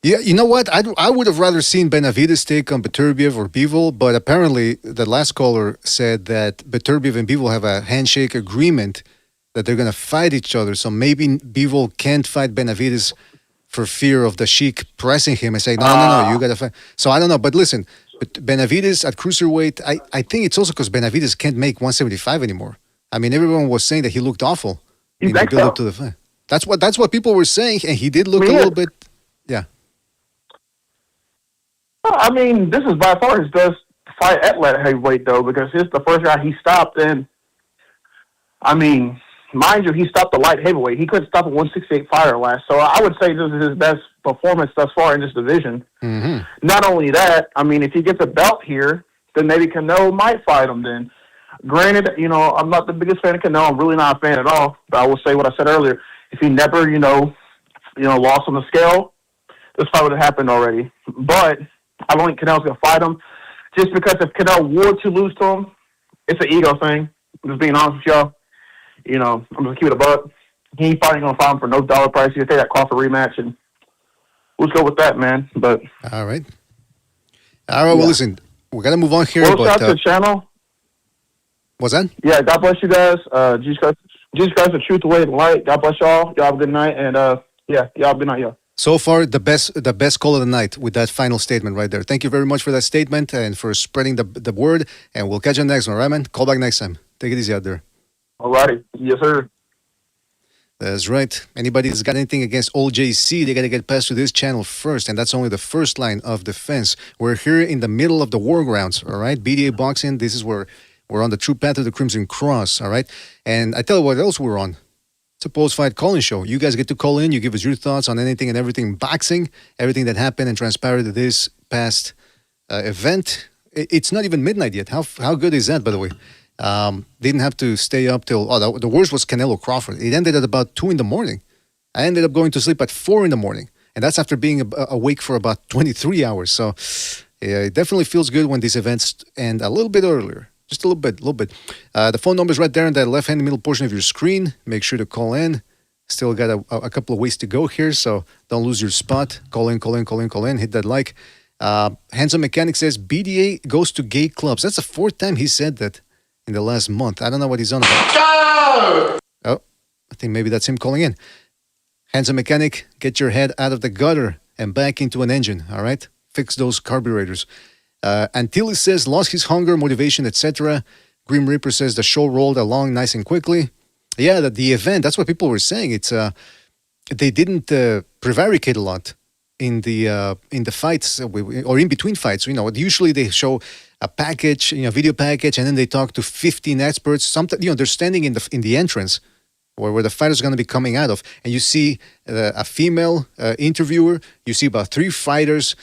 Yeah, you know what? I would have rather seen Benavidez take on Beterbiev or Bivol, but apparently the last caller said that Beterbiev and Bivol have a handshake agreement that they're going to fight each other. So maybe Bivol can't fight Benavidez for fear of the Sheik pressing him and saying, no, you got to fight. So I don't know. But listen, Benavidez at cruiserweight, I think it's also because Benavidez can't make 175 anymore. I mean, everyone was saying that he looked awful in the build-up to the fight. That's what people were saying, and he did look a little bit, yeah. I mean, this is by far his best fight at light heavyweight, though, because it's the first guy he stopped. And, I mean, mind you, he stopped the light heavyweight. He couldn't stop a 168 fighter last. So I would say this is his best performance thus far in this division. Mm-hmm. Not only that, I mean, if he gets a belt here, then maybe Canelo might fight him then. Granted, I'm not the biggest fan of Canelo. I'm really not a fan at all. But I will say what I said earlier. If he never, lost on the scale, this fight would have happened already. But I don't think Canelo's going to fight him. Just because if Canelo were to lose to him, it's an ego thing. I'm just being honest with y'all. I'm going to keep it a buck. He ain't going to fight him for no dollar price. He'll take that Crawford rematch, and we'll go with that, man. But All right. Well, listen, we got to move on here. Shout out to the channel. What's that? Yeah, God bless you guys. Jesus Christ, the truth, the way, the light. God bless y'all. Y'all have a good night, and y'all have a good night, y'all. So far, the best call of the night with that final statement right there. Thank you very much for that statement and for spreading the word. And we'll catch you next one, right, man? Call back next time. Take it easy out there. All righty. Yes, sir. That's right. Anybody that's got anything against Old JC, they got to get passed to this channel first. And that's only the first line of defense. We're here in the middle of the war grounds, all right? BDA Boxing, this is where we're on the true path of the Crimson Cross, all right? And I tell you what else we're on. It's a post-fight calling show. You guys get to call in. You give us your thoughts on anything and everything boxing, everything that happened and transpired at this past event. It's not even midnight yet. How good is that, by the way? Didn't have to stay up till... the worst was Canelo Crawford. It ended at about 2 in the morning. I ended up going to sleep at 4 in the morning. And that's after being awake for about 23 hours. So yeah, it definitely feels good when these events end a little bit earlier. Just a little bit. The phone number is right there in that left-hand middle portion of your screen. Make sure to call in. Still got a couple of ways to go here, so don't lose your spot. Call in. Hit that like. Handsome Mechanic says, BDA goes to gay clubs. That's the 4th time he said that in the last month. I don't know what he's on about. Go! Oh, I think maybe that's him calling in. Handsome Mechanic, get your head out of the gutter and back into an engine, all right? Fix those carburetors. Antilles says, lost his hunger, motivation, etc. Grim Reaper says, the show rolled along nice and quickly. Yeah, the event, that's what people were saying. It's they didn't prevaricate a lot in the fights or in between fights. Usually they show a package, video package, and then they talk to 15 experts. Sometimes, they're standing in the entrance where the fighter's going to be coming out of, and you see a female interviewer. You see about 3 fighters,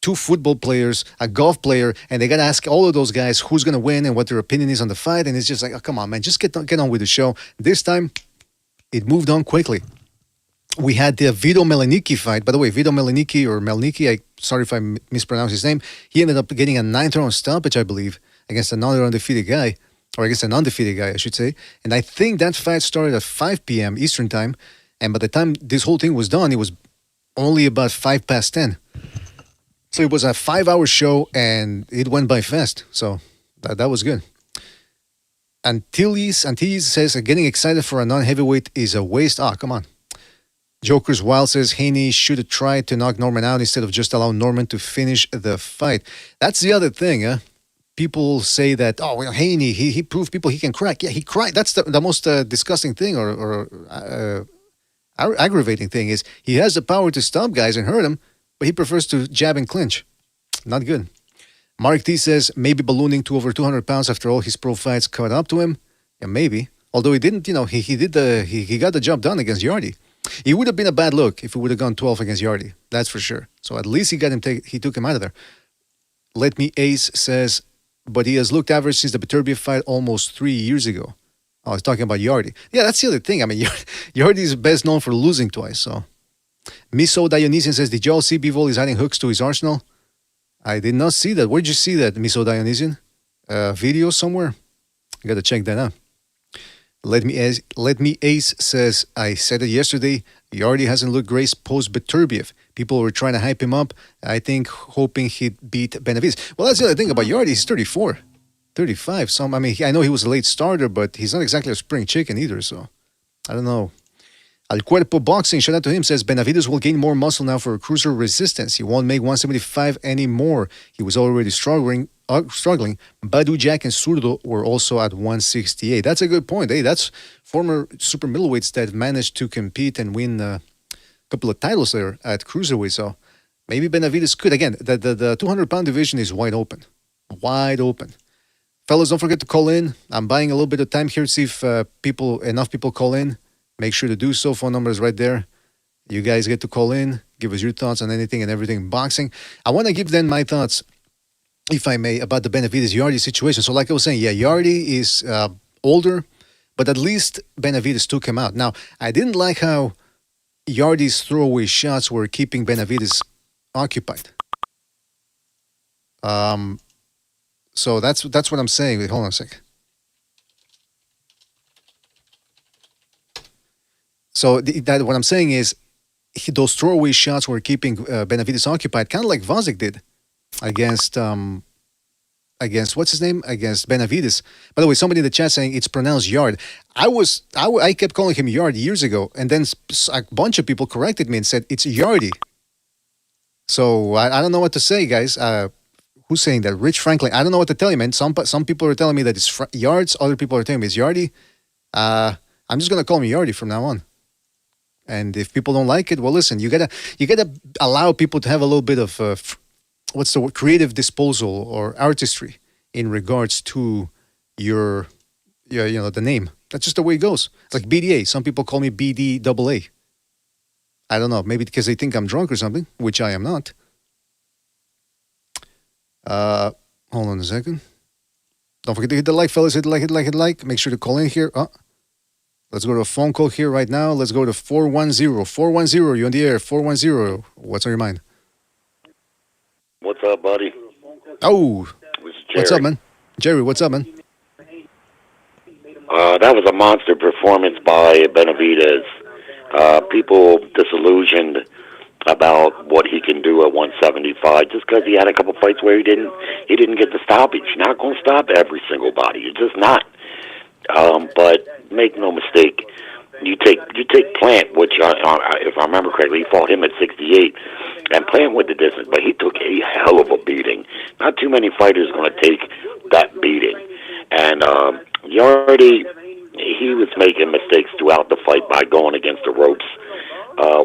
2 football players, a golf player, and they got to ask all of those guys who's going to win and what their opinion is on the fight. And it's just like, oh, come on, man, just get on with the show. This time, it moved on quickly. We had the Vito Melnicki fight. By the way, Vito Melnicki, sorry if I mispronounced his name, he ended up getting a 9th-round stoppage, I believe, against another undefeated guy, or against an undefeated guy, I should say. And I think that fight started at 5 p.m. Eastern Time, and by the time this whole thing was done, it was only about 5 past 10. So it was a 5-hour show, and it went by fast. So that was good. Antilles says, getting excited for a non-heavyweight is a waste. Come on. Joker's Wild says, Haney should have tried to knock Norman out instead of just allow Norman to finish the fight. That's the other thing, huh? people say that, oh, well, Haney, he proved people he can crack. Yeah, he cracked. That's the most disgusting thing or aggravating thing is he has the power to stop guys and hurt them, but he prefers to jab and clinch. Not good. Mark T says maybe ballooning to over 200 pounds after all his pro fights caught up to him. Yeah, maybe. Although he didn't, he got the job done against Yarde. It would have been a bad look if he would have gone 12 against Yarde. That's for sure. So at least he took him out of there. Let Me Ace says, but he has looked average since the Beterbiev fight almost 3 years ago. I was talking about Yarde. Yeah, that's the other thing. I mean, Yarde is best known for losing twice. So, Miso Dionysian says, did y'all see Bivol is adding hooks to his arsenal? I did not see that. Where did you see that, Miso Dionysian? Video somewhere? I got to check that out. Let me Ace says, I said it yesterday, Yarde hasn't looked great post-Beterbiev. People were trying to hype him up, I think, hoping he'd beat Benavidez. Well, that's the other thing about Yarde. He's 34, 35. I know he was a late starter, but he's not exactly a spring chicken either, so I don't know. Al Cuerpo Boxing, shout out to him, says Benavidez will gain more muscle now for cruiser resistance. He won't make 175 anymore. He was already struggling. Badu, Jack, and Zurdo were also at 168. That's a good point. Hey, that's former super middleweights that managed to compete and win a couple of titles there at cruiserweight. So maybe Benavidez could. Again, the 200-pound division is wide open. Wide open. Fellas, don't forget to call in. I'm buying a little bit of time here to see if enough people call in. Make sure to do so. Phone number is right there. You guys get to call in. Give us your thoughts on anything and everything boxing. I want to give then my thoughts, if I may, about the Benavidez-Yarde situation. So like I was saying, yeah, Yarde is older, but at least Benavidez took him out. Now, I didn't like how Yarde's throwaway shots were keeping Benavidez occupied. So that's what I'm saying. Wait, hold on a second. So what I'm saying is those throwaway shots were keeping Benavidez occupied, kind of like Vozic did against what's his name? Against Benavidez. By the way, somebody in the chat saying it's pronounced Yarde. I kept calling him Yarde years ago, and then a bunch of people corrected me and said it's Yarde. So I don't know what to say, guys. Who's saying that? Rich Franklin. I don't know what to tell you, man. Some people are telling me that it's Yards. Other people are telling me it's Yarde. I'm just gonna call him Yarde from now on. And if people don't like it, well, listen. You gotta allow people to have a little bit of what's the word? Creative disposal or artistry in regards to your the name. That's just the way it goes. It's like BDA. Some people call me BDAA. I don't know. Maybe because they think I'm drunk or something, which I am not. Hold on a second. Don't forget to hit the like, fellas. Hit the like. Make sure to call in here. Let's go to a phone call here right now. Let's go to 410. 410, you're on the air. 410. What's on your mind? What's up, buddy? Oh, what's up, man? Jerry, what's up, man? That was a monster performance by Benavidez. People disillusioned about what he can do at 175 just because he had a couple fights where he didn't get the stoppage. You're not going to stop every single body. You're just not. But make no mistake, you take Plant, which if I remember correctly, he fought him at 68, and Plant went the distance, but he took a hell of a beating. Not too many fighters are going to take that beating. And Yarde, he was making mistakes throughout the fight by going against the ropes.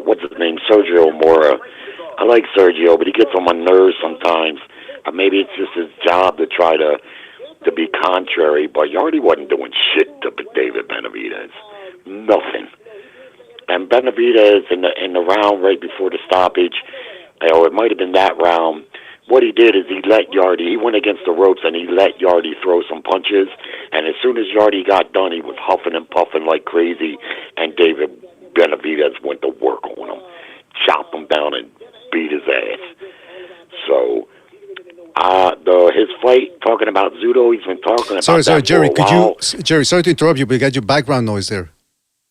What's his name? Sergio Mora. I like Sergio, but he gets on my nerves sometimes. Maybe it's just his job to try to be contrary, but Yarde wasn't doing shit to David Benavidez. Nothing. And Benavidez in the round right before the stoppage, or it might have been that round, what he did is he went against the ropes and he let Yarde throw some punches, and as soon as Yarde got done, he was huffing and puffing like crazy, and David Benavidez went to work on him, chopped him down and beat his ass. So his fight, talking about Zurdo, he's been talking about Sorry, Jerry, for a Jerry, sorry to interrupt you, but you got your background noise there.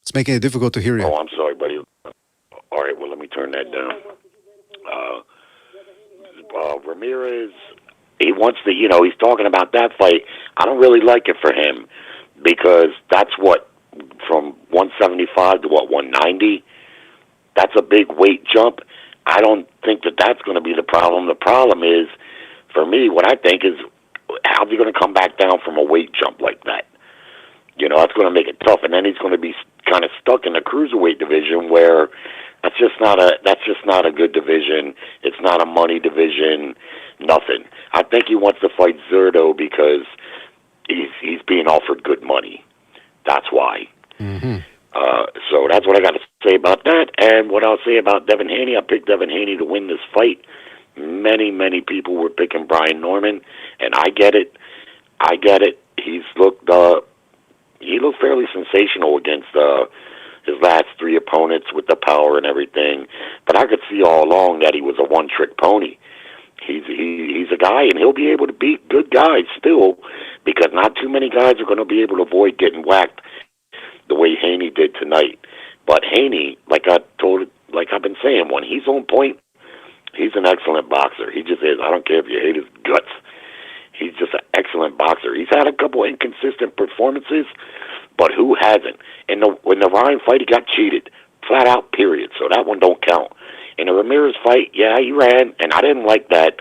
It's making it difficult to hear you. Oh, I'm sorry, buddy. All right, well, let me turn that down. Ramirez, he wants to, he's talking about that fight. I don't really like it for him because that's from 175 to 190? That's a big weight jump. I don't think that's going to be the problem. The problem is, for me, what I think is how's he going to come back down from a weight jump like that? That's going to make it tough, and then he's going to be kind of stuck in the cruiserweight division where that's just not a good division. It's not a money division. Nothing. I think he wants to fight Zerto because he's being offered good money. That's why. Mm-hmm. So that's what I got to say about that. And what I'll say about Devin Haney, I picked Devin Haney to win this fight. Many people were picking Brian Norman, and I get it. He looked fairly sensational against his last three opponents with the power and everything. But I could see all along that he was a one-trick pony. He's a guy, and he'll be able to beat good guys still, because not too many guys are going to be able to avoid getting whacked the way Haney did tonight. But Haney, like I've been saying, when he's on point, he's an excellent boxer. He just is. I don't care if you hate his guts. He's just an excellent boxer. He's had a couple inconsistent performances, but who hasn't? In the Ryan fight, he got cheated, flat out, period. So that one don't count. In the Ramirez fight, yeah, he ran, and I didn't like that.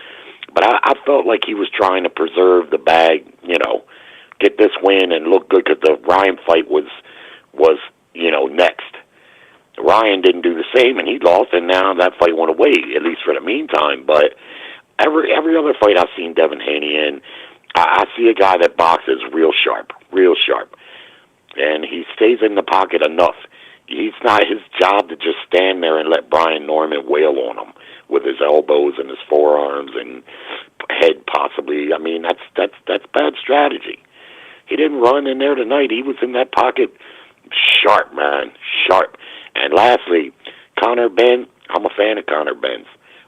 But I felt like he was trying to preserve the bag, get this win and look good, because the Ryan fight was next. Ryan didn't do the same, and he lost, and now that fight went away, at least for the meantime. But every other fight I've seen Devin Haney in, I see a guy that boxes real sharp, and he stays in the pocket enough. It's not his job to just stand there and let Brian Norman wail on him with his elbows and his forearms and head, possibly. I mean, that's bad strategy. He didn't run in there tonight. He was in that pocket sharp, man, sharp. And lastly, Conor Benn, I'm a fan of Conor Benn.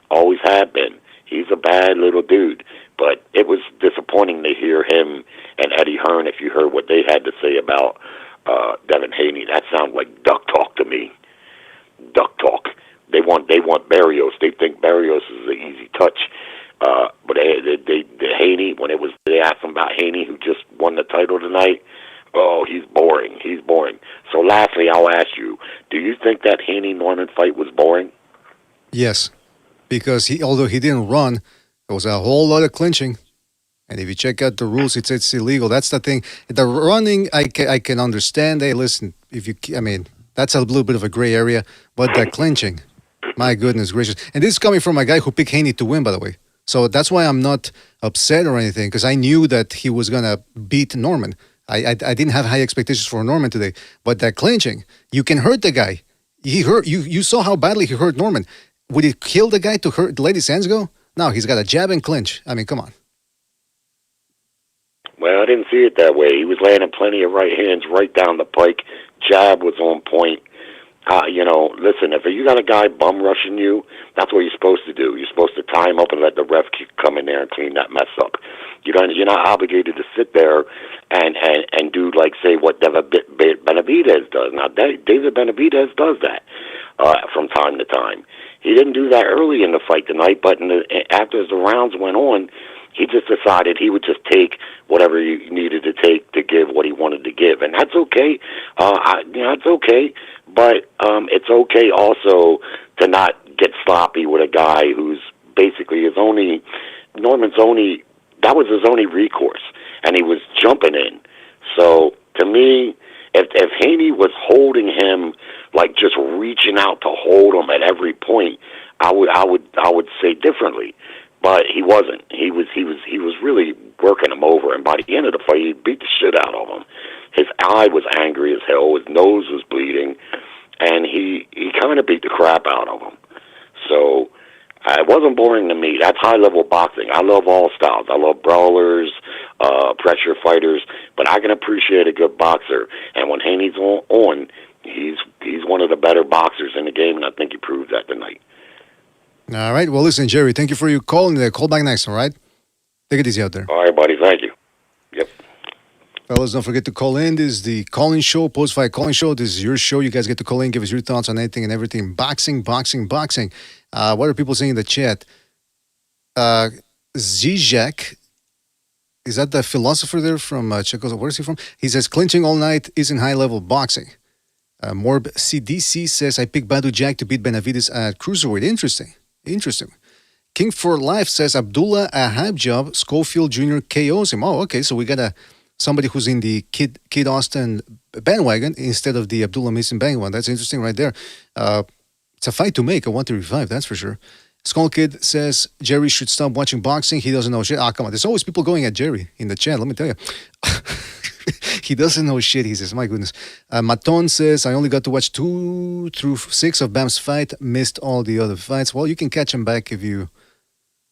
Always have been. He's a bad little dude. But it was disappointing to hear him and Eddie Hearn, if you heard what they had to say about Devin Haney. That sounded like duck talk to me. Duck talk. They want Barrios. They think Barrios is an easy touch. But Haney, when they asked him about Haney, who just won the title tonight, oh, he's boring. He's boring. So lastly, I'll ask you, do you think that Haney-Norman fight was boring? Yes, because although he didn't run, there was a whole lot of clinching. And if you check out the rules, it's illegal. That's the thing. The running, I can understand. Hey, listen, that's a little bit of a gray area. But the clinching, my goodness gracious. And this is coming from a guy who picked Haney to win, by the way. So that's why I'm not upset or anything, because I knew that he was going to beat Norman. I didn't have high expectations for Norman today. But that clinching, you can hurt the guy. He hurt you saw how badly he hurt Norman. Would it kill the guy to let his hands go? No, he's got a jab and clinch. I mean, come on. Well, I didn't see it that way. He was landing plenty of right hands right down the pike. Jab was on point. Listen, if you got a guy bum rushing you, that's what you're supposed to do. You're supposed to tie him up and let the ref come in there and clean that mess up. You're not obligated to sit there and do, like, say, what Benavidez does. Now, David Benavidez does that from time to time. He didn't do that early in the fight tonight, but after the rounds went on, he just decided he would just take whatever he needed to take to give what he wanted to give. And that's okay. It's okay. But it's okay also to not get sloppy with a guy who's basically Norman's only recourse. And he was jumping in. So, to me, if Haney was holding him, like just reaching out to hold him at every point, I would say differently. But he wasn't. He was really working him over, and by the end of the fight, he beat the shit out of him. His eye was angry as hell. His nose was bleeding, and he kind of beat the crap out of him. So it wasn't boring to me. That's high-level boxing. I love all styles. I love brawlers, pressure fighters, but I can appreciate a good boxer. And when Haney's on, he's one of the better boxers in the game, and I think he proved that tonight. All right. Well, listen, Jerry, thank you for your call. And call back next, all right? Take it easy out there. All right, buddy. Thank you. Yep. Fellas, don't forget to call in. This is the call-in show, post-fight call-in show. This is your show. You guys get to call in, give us your thoughts on anything and everything. Boxing. What are people saying in the chat? Zizek, is that the philosopher there from Czechoslovakia? Where is he from? He says, clinching all night isn't high-level boxing. Morb CDC says, I picked Badu Jack to beat Benavidez at cruiserweight. Interesting. King for Life says Abdullah a hype job. Schofield Jr. KOs him. Oh, okay. So we got somebody who's in the Kid Austin bandwagon instead of the Abdullah Mason bandwagon. That's interesting right there. It's a fight to make. I want to revive. That's for sure. Skull Kid says Jerry should stop watching boxing. He doesn't know shit. Ah, come on. There's always people going at Jerry in the chat. Let me tell you. He doesn't know shit, he says. My goodness. Maton says, I only got to watch 2 through 6 of Bam's fight. Missed all the other fights. Well, you can catch him back if you...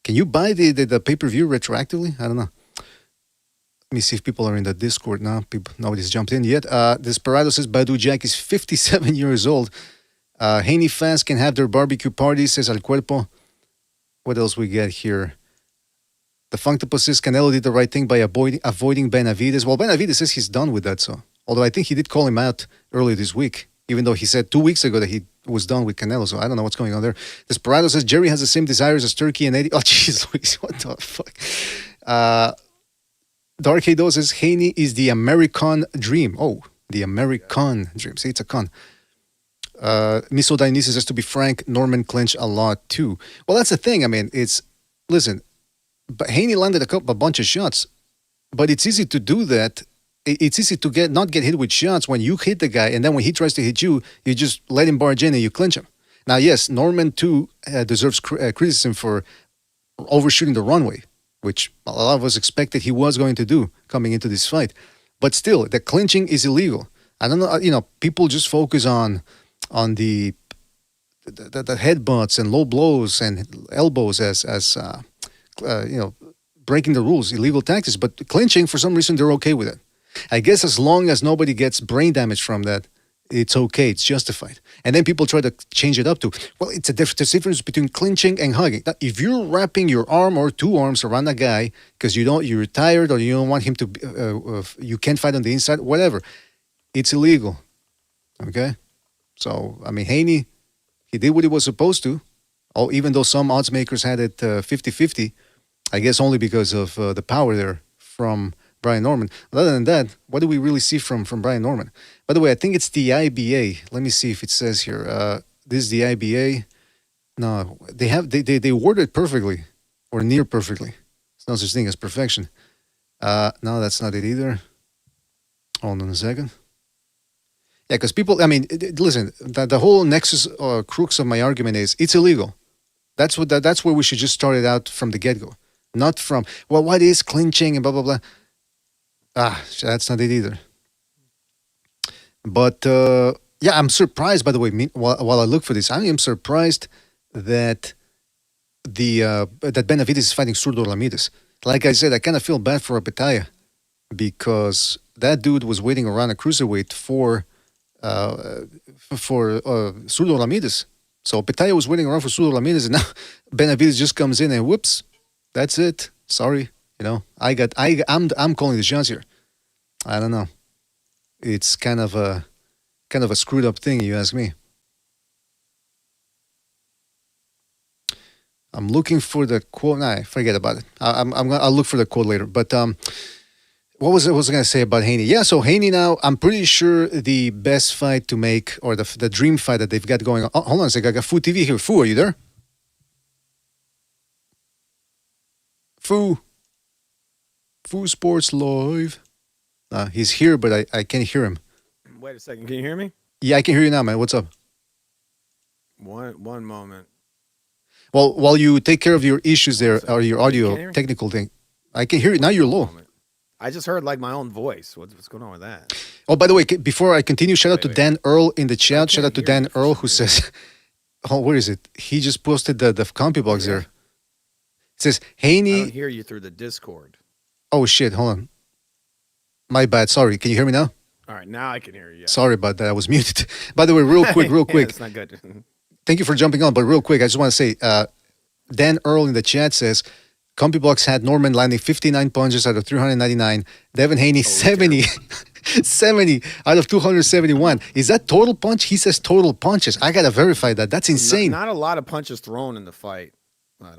Can you buy the pay-per-view retroactively? I don't know. Let me see if people are in the Discord now. Nobody's jumped in yet. Desperado says, Badu Jack is 57 years old. Haney fans can have their barbecue parties, says Al Cuerpo. What else we get here? The Functopus says Canelo did the right thing by avoiding Benavidez. Well, Benavidez says he's done with that, so. Although I think he did call him out earlier this week, even though he said 2 weeks ago that he was done with Canelo, so I don't know what's going on there. Desperado says Jerry has the same desires as Turkey and Eddie. Oh, jeez, what the fuck? Dark Hado says Haney is the American dream. Oh, the American dream. See, it's a con. Miso Dionysus says, to be frank, Norman clinched a lot too. Well, that's the thing. I mean, listen, but Haney landed a bunch of shots, but it's easy to do that. It's easy to not get hit with shots when you hit the guy, and then when he tries to hit you, you just let him barge in and you clinch him. Now, yes, Norman too deserves criticism for overshooting the runway, which a lot of us expected he was going to do coming into this fight. But still, the clinching is illegal. I don't know, people just focus on the headbutts and low blows and elbows as breaking the rules, illegal tactics. But clinching, for some reason, they're okay with it. I guess as long as nobody gets brain damage from that, it's okay, it's justified. And then people try to change it up to, well, there's a difference between clinching and hugging. Now, if you're wrapping your arm or 2 arms around a guy because you're tired or you don't want him to, you can't fight on the inside, whatever, it's illegal. Okay? So, I mean, Haney, he did what he was supposed to. Oh, even though some odds makers had it 50-50, I guess only because of the power there from Brian Norman. But other than that, what do we really see from Brian Norman? By the way, I think it's the IBA. Let me see if it says here. This is the IBA. No, they worded it perfectly or near perfectly. There's no such thing as perfection. No, that's not it either. Hold on a second. Yeah, because people, I mean, listen, the whole nexus or crux of my argument is it's illegal. That's where we should just start it out from the get-go. Not from, well, what is clinching and blah, blah, blah. That's not it either. But, yeah, I'm surprised, by the way, while I look for this, I am surprised that that Benavidez is fighting Zurdo Ramirez. Like I said, I kind of feel bad for Apetaya because that dude was waiting around a cruiserweight for Zurdo Ramirez. So Petaya was waiting around for Zurdo Ramirez, and now Benavidez just comes in and whoops, that's it. Sorry, I'm calling the shots here. I don't know. It's kind of a screwed up thing, you ask me. I'm looking for the quote. Nah, forget about it. I'll look for the quote later. But what was I going to say about Haney? Yeah, so Haney now, I'm pretty sure the best fight to make, or the dream fight that they've got going on. Oh, hold on a second, I got Foo TV here. Foo, are you there? Foo Sports Live. He's here, but I can't hear him. Wait a second, can you hear me? Yeah, I can hear you now, man. What's up? One moment. Well, while you take care of your issues there, or your audio technical thing, I can hear you. Now you're low. I just heard like my own voice. What's going on with that? Oh, by the way, before I continue, shout out to Dan Earl in the chat. Shout out to Dan Earl who says, oh, where is it? He just posted the CompuBox there. It says, Haney. I don't hear you through the Discord. Oh, shit. Hold on. My bad. Sorry. Can you hear me now? All right. Now I can hear you. Yeah. Sorry about that. I was muted. By the way, real quick. Yeah, it's not good. Thank you for jumping on. But real quick, I just want to say, Dan Earl in the chat says, CompuBox had Norman landing 59 punches out of 399. Devin Haney, 70 out of 271. Is that total punch? He says total punches. I got to verify that. That's insane. Not a lot of punches thrown in the fight. But,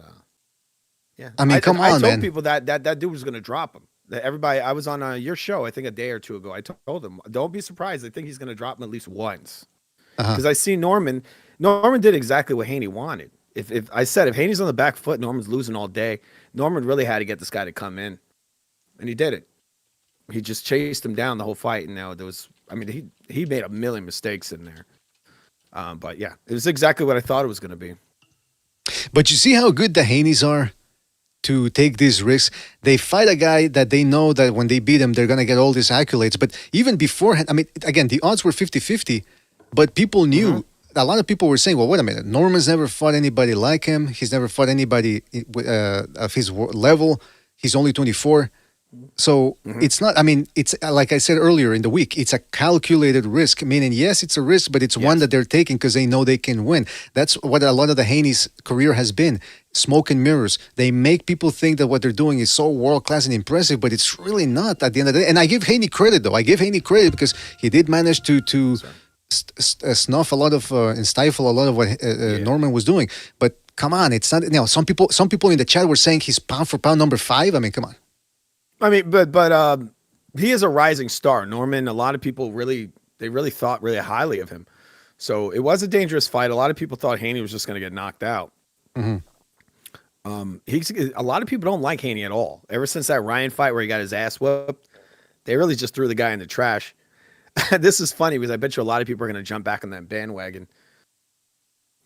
yeah. I mean, come on, man. I told people that dude was going to drop him. That everybody, I was on your show, I think a day or two ago. I told them, don't be surprised. I think he's going to drop him at least once. Because I see Norman did exactly what Haney wanted. If I said if Haney's on the back foot, Norman's losing all day. Norman really had to get this guy to come in, and he did it. He just chased him down the whole fight, and now there was. I mean, he made a million mistakes in there. But yeah, it was exactly what I thought it was going to be. But you see how good the Haneys are to take these risks. They fight a guy that they know that when they beat him, they're going to get all these accolades. But even beforehand, I mean, again, the odds were 50-50, but people knew. A lot of people were saying, well, wait a minute. Norman's never fought anybody like him. He's never fought anybody of his level. He's only 24. So it's not, I mean, it's like I said earlier in the week, it's a calculated risk, meaning, yes, it's a risk, but it's one that they're taking because they know they can win. That's what a lot of the Haney's career has been, smoke and mirrors. They make people think that what they're doing is so world-class and impressive, but it's really not at the end of the day. And I give Haney credit, though. I give Haney credit because he did manage to snuff a lot of, and stifle a lot of what Norman was doing. But come on, it's not, you know, some people in the chat were saying he's pound for pound number 5. I mean, come on. I mean, but he is a rising star. Norman, a lot of people really thought really highly of him. So it was a dangerous fight. A lot of people thought Haney was just going to get knocked out. A lot of people don't like Haney at all. Ever since that Ryan fight where he got his ass whooped, they really just threw the guy in the trash. This is funny because I bet you a lot of people are going to jump back on that bandwagon.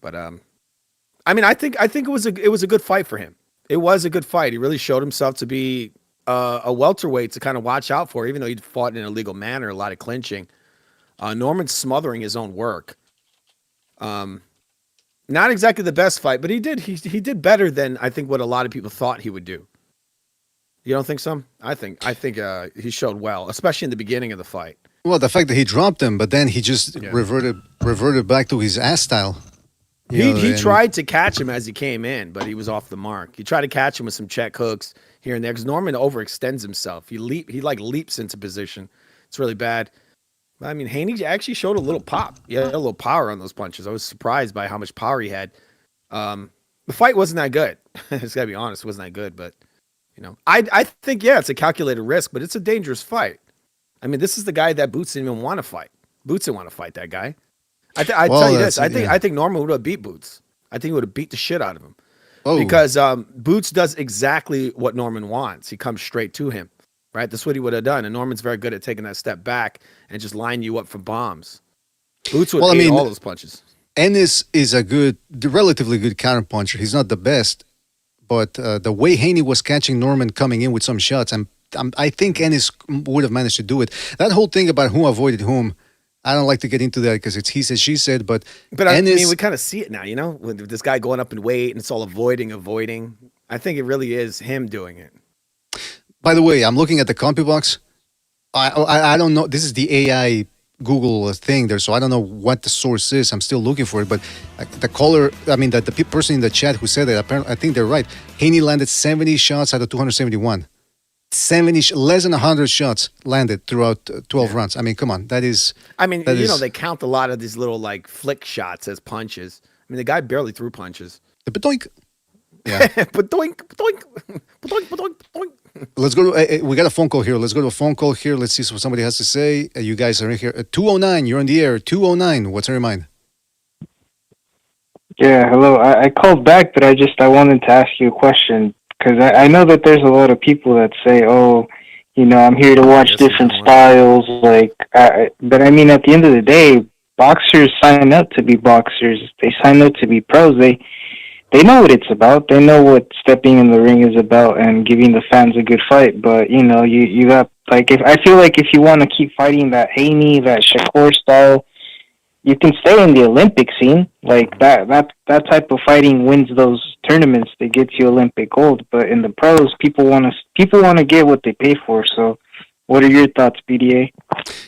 But I mean, I think it was a good fight for him. It was a good fight. He really showed himself to be a welterweight to kind of watch out for, even though he fought in an illegal manner, a lot of clinching. Norman's smothering his own work. Not exactly the best fight, but he did better than I think what a lot of people thought he would do. You don't think so? I think he showed well, especially in the beginning of the fight. Well, the fact that he dropped him, but then he just reverted back to his ass style. He tried to catch him as he came in, but he was off the mark. He tried to catch him with some check hooks here and there because Norman overextends himself. He leaps into position. It's really bad. I mean, Haney actually showed a little pop. He had a little power on those punches. I was surprised by how much power he had. The fight wasn't that good. I just gotta be honest, it wasn't that good. But you know, I think it's a calculated risk, but it's a dangerous fight. I mean, this is the guy that Boots didn't even want to fight. Boots didn't want to fight that guy. I tell you this. I think Norman would have beat Boots. I think he would have beat the shit out of him. Because Boots does exactly what Norman wants. He comes straight to him, right? That's what he would have done. And Norman's very good at taking that step back and just lining you up for bombs. Boots would eat all those punches. Ennis is a relatively good counterpuncher. He's not the best, but the way Haney was catching Norman coming in with some shots, I think Ennis would have managed to do it. That whole thing about who avoided whom, I don't like to get into that because it's he said, she said, but Ennis, I mean, we kind of see it now, you know, with this guy going up in weight and it's all avoiding. I think it really is him doing it. By the way, I'm looking at the CompuBox. I don't know. This is the AI Google thing there, so I don't know what the source is. I'm still looking for it, but the caller, I mean, the person in the chat who said that, apparently, I think they're right. Haney landed 70 shots out of 271. Less than 100 shots landed throughout 12 rounds. I mean, come on, that is. I mean, you know, they count a lot of these little like flick shots as punches. I mean, the guy barely threw punches. The badoink. Yeah. Badoink, badoink, badoink, badoink, badoink. Let's go to. We got a phone call here. Let's go to a phone call here. Let's see what somebody has to say. You guys are in here. 209. You're on the air. 209. What's on your mind? Yeah. Hello. I called back, but I wanted to ask you a question. Because I know that there's a lot of people that say, oh, you know, I'm here to watch different styles. But I mean, at the end of the day, boxers sign up to be boxers. They sign up to be pros. They know what it's about. They know what stepping in the ring is about and giving the fans a good fight. But, you know, you got, like, I feel like if you want to keep fighting that Haney, that Shakur style, you can stay in the Olympic scene. Like that type of fighting wins those tournaments that gets you Olympic gold. But in the pros, people want to get what they pay for. So, what are your thoughts, BDA?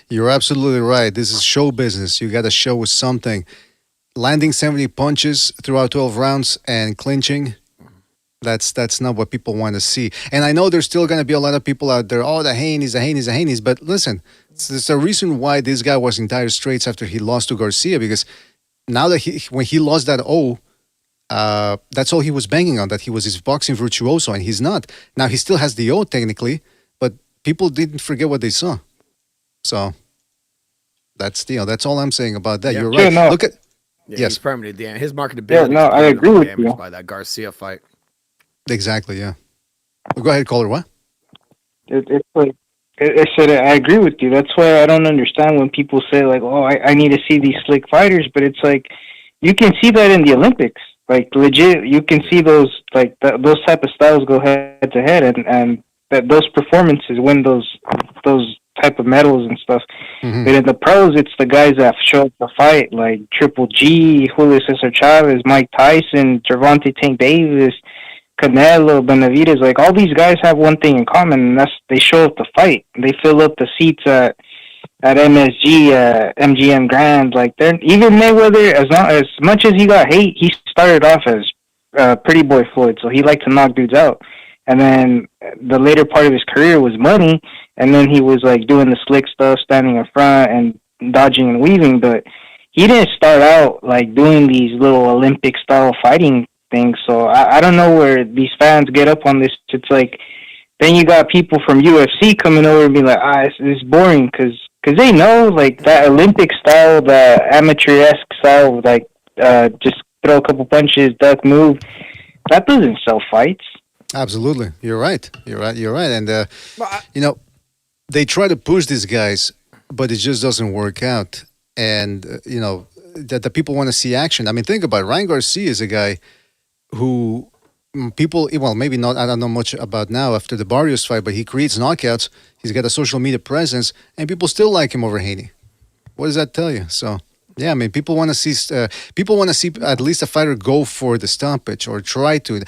You're absolutely right. This is show business. You got to show us something. Landing 70 punches throughout 12 rounds and clinching. That's not what people want to see. And I know there's still going to be a lot of people out there. Oh, the Haney's. But listen. There's a reason why this guy was in dire straits after he lost to Garcia, because now that when he lost that that's all he was banging on, that he was his boxing virtuoso, and he's not. Now he still has the O technically, but people didn't forget what they saw. So that's all I'm saying about that. Yeah. You're right. No. Yeah, Yes. he's permanently damaged. His marketability. Yeah, no, I agree with damaged you. by that Garcia fight. Exactly. Yeah. Well, go ahead, caller. What? It's like I said, I agree with you. That's why I don't understand when people say like, "Oh, I need to see these slick fighters," but it's like you can see that in the Olympics. Like legit, you can see those those type of styles go head to head, and that those performances win those type of medals and stuff. Mm-hmm. But in the pros, it's the guys that show up to fight, like Triple G, Julio Cesar Chavez, Mike Tyson, Gervonta Tank Davis, Canelo, Benavidez. Like all these guys have one thing in common, and that's they show up to fight. They fill up the seats at MSG, MGM Grand. Like they're even Mayweather. As much as he got hate, he started off as Pretty Boy Floyd, so he liked to knock dudes out. And then the later part of his career was money, and then he was like doing the slick stuff, standing in front and dodging and weaving. But he didn't start out like doing these little Olympic style fighting things. So I don't know where these fans get up on this. It's like then you got people from UFC coming over and be like, it's boring because they know like that Olympic style, the amateur-esque style, like just throw a couple punches, duck, move. That doesn't sell fights. Absolutely. You're right. And, they try to push these guys, but it just doesn't work out. And, that the people want to see action. I mean, think about it. Ryan Garcia is a guy who people, well, maybe not, I don't know much about now after the Barrios fight, but he creates knockouts. He's got a social media presence, and people still like him over Haney. What does that tell you? So, yeah, I mean, people want to see at least a fighter go for the stoppage or try to.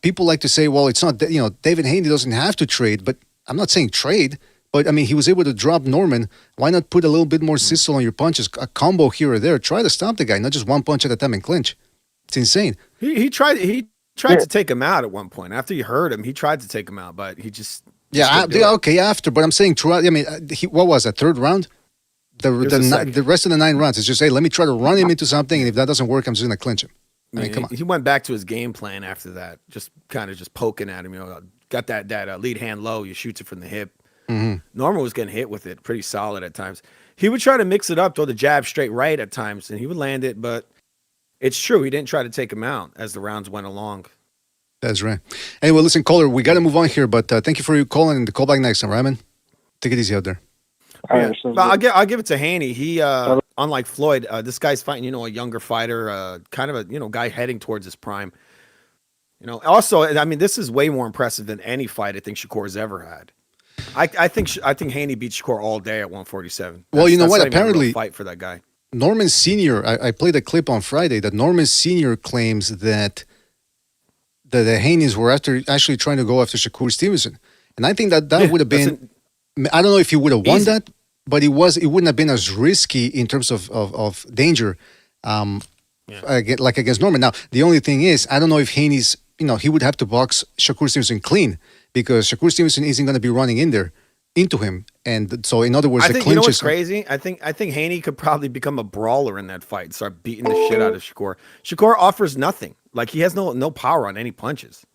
People like to say, well, it's not, David Haney doesn't have to trade, but I'm not saying trade. But, I mean, he was able to drop Norman. Why not put a little bit more sizzle on your punches, a combo here or there? Try to stop the guy, not just one punch at a time and clinch. It's insane. He tried to take him out at one point. After he hurt him, he tried to take him out, but he just after. But I'm saying throughout. I mean, what was that, third round? The rest of the 9 rounds is just, hey, let me try to run him into something, and if that doesn't work, I'm just going to clinch him. I mean, come on. He went back to his game plan after that, just kind of just poking at him. Got that lead hand low, you shoots it from the hip. Mm-hmm. Norman was getting hit with it pretty solid at times. He would try to mix it up, throw the jab straight right at times, and he would land it, but it's true. He didn't try to take him out as the rounds went along. That's right. Anyway, listen, caller, we got to move on here, but thank you for your calling and the call back next time, right, man? Take it easy out there. Yeah. But I'll give it to Haney. He, unlike Floyd, this guy's fighting, a younger fighter, kind of a, guy heading towards his prime. Also, I mean, this is way more impressive than any fight I think Shakur's ever had. I think Haney beat Shakur all day at 147. Well, you know what? That's not even a real Apparently, fight for that guy. Norman Sr., I played a clip on Friday that Norman Sr. claims that the Haneys were actually trying to go after Shakur Stevenson. And I think that would have been, I don't know if he would have won that, but it wouldn't have been as risky in terms of danger against Norman. Now, the only thing is, I don't know if Haney's, he would have to box Shakur Stevenson clean because Shakur Stevenson isn't going to be running into him. And so, in other words, the clinches. You know what's crazy? I think Haney could probably become a brawler in that fight and start beating the shit out of Shakur. Shakur offers nothing. Like, he has no power on any punches.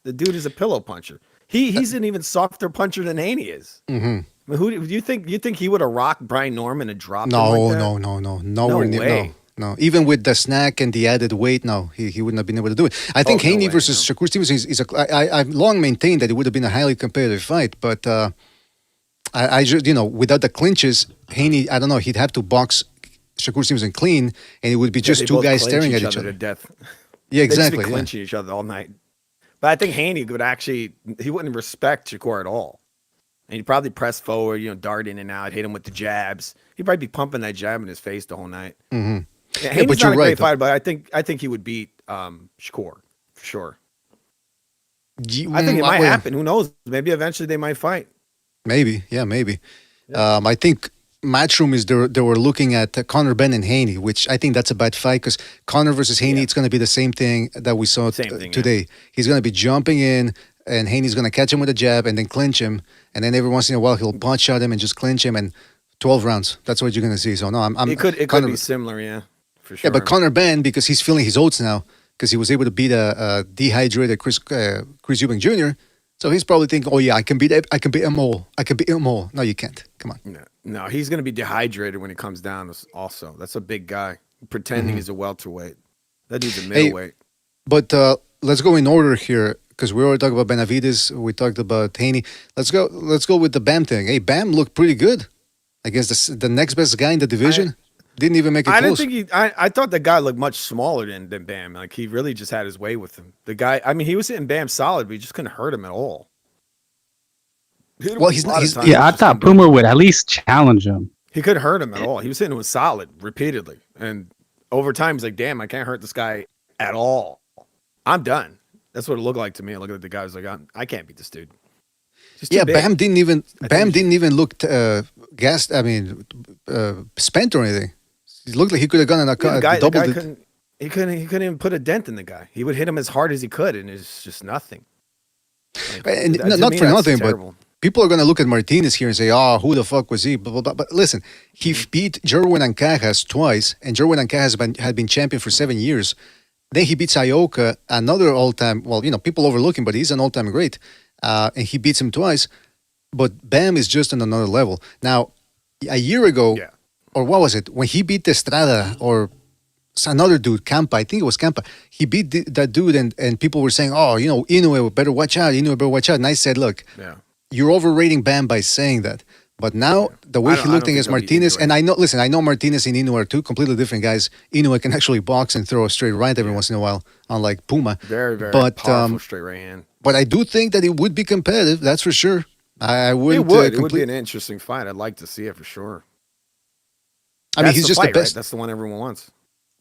The dude is a pillow puncher. He's an even softer puncher than Haney is. Mm-hmm. I mean, who do you think he would have rocked Brian Norman and dropped no, him like that? No. No way. No. Even with the snack and the added weight, no, he wouldn't have been able to do it. I think Haney versus Shakur Stevenson is I've long maintained that it would have been a highly competitive fight, but I just, without the clinches, Haney, I don't know, he'd have to box Shakur Stevenson clean, and it would be just two guys staring at each other. To death. Yeah, exactly. They'd just be clinching each other all night. But I think Haney he wouldn't respect Shakur at all. And he'd probably press forward, dart in and out, hit him with the jabs. He'd probably be pumping that jab in his face the whole night. Mm-hmm. Yeah, Haney's not a great fighter, but I think he would beat Shakur for sure. I think it might happen. Who knows? Maybe eventually they might fight. Maybe, yeah, maybe. Yeah. I think Matchroom is they were looking at Conor Benn and Haney, which I think that's a bad fight because Conor versus Haney, it's going to be the same thing that we saw today. Yeah. He's going to be jumping in, and Haney's going to catch him with a jab and then clinch him, and then every once in a while he'll punch at him and just clinch him, and 12 rounds. That's what you're going to see. So no, it could be similar, yeah, for sure. Yeah, but Conor Benn, because he's feeling his oats now, because he was able to beat a dehydrated Chris Eubank Jr. So he's probably thinking, "Oh yeah, I can beat him all. No, you can't. Come on." No, he's going to be dehydrated when it comes down. Also, that's a big guy. pretending he's a welterweight. That dude's a middleweight. But let's go in order here because we already talked about Benavidez. We talked about Haney. Let's go with the Bam thing. Hey, Bam looked pretty good against the next best guy in the division. Didn't even make it close. I thought the guy looked much smaller than Bam. Like he really just had his way with him. The guy, I mean, he was hitting Bam solid, but he just couldn't hurt him at all. Well, he's I thought Puma would at least challenge him. He couldn't hurt him at all. He was hitting him with solid repeatedly, and over time, he's like, "Damn, I can't hurt this guy at all. I'm done." That's what it looked like to me. I looked at the guy, I was like, "I can't beat this dude." Yeah, Bam didn't even look gassed. I mean, spent or anything. It looked like he could have gone on a double. He couldn't even put a dent in the guy. He would hit him as hard as he could, and it's just nothing. Like, and not for nothing, but people are going to look at Martinez here and say, "Oh, who the fuck was he?" Blah, blah, blah. But listen, he beat Jerwin Ancajas twice, and Jerwin Ancajas had been champion for 7 years. Then he beats Ioka, another all-time. Well, people overlook him, but he's an all-time great, and he beats him twice. But Bam is just on another level. Now, a year ago. Yeah. Or what was it? When he beat Estrada or another dude, Campa, I think it was Campa. He beat that dude and people were saying, "Oh, Inoue better watch out. Inoue better watch out." And I said, "Look, you're overrating Bam by saying that." But now the way he looked against Martinez, and I know Martinez and Inoue are two completely different guys. Inoue can actually box and throw a straight right every once in a while, unlike Puma. Very, very powerful straight right hand. But I do think that it would be competitive. That's for sure. I wouldn't. It would be an interesting fight. I'd like to see it for sure. I mean, he's just the best. Right? That's the one everyone wants.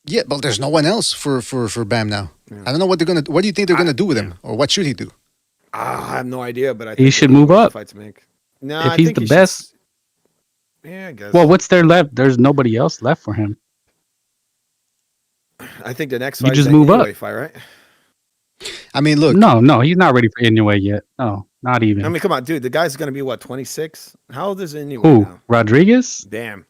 Yeah, but there's no one else for Bam now. Yeah. I don't know what they're gonna. What do you think they're gonna do with him, or what should he do? I have no idea, but I think he should move up. Fight to make. No, if he's the best. Yeah, I guess. Well, what's there left? There's nobody else left for him. I think the next fight. You just move up. Fight, right? I mean, look. No, he's not ready for Inoue yet. No, not even. I mean, come on, dude. The guy's gonna be what, 26? How old is Inoue Who? now? Rodriguez? Damn.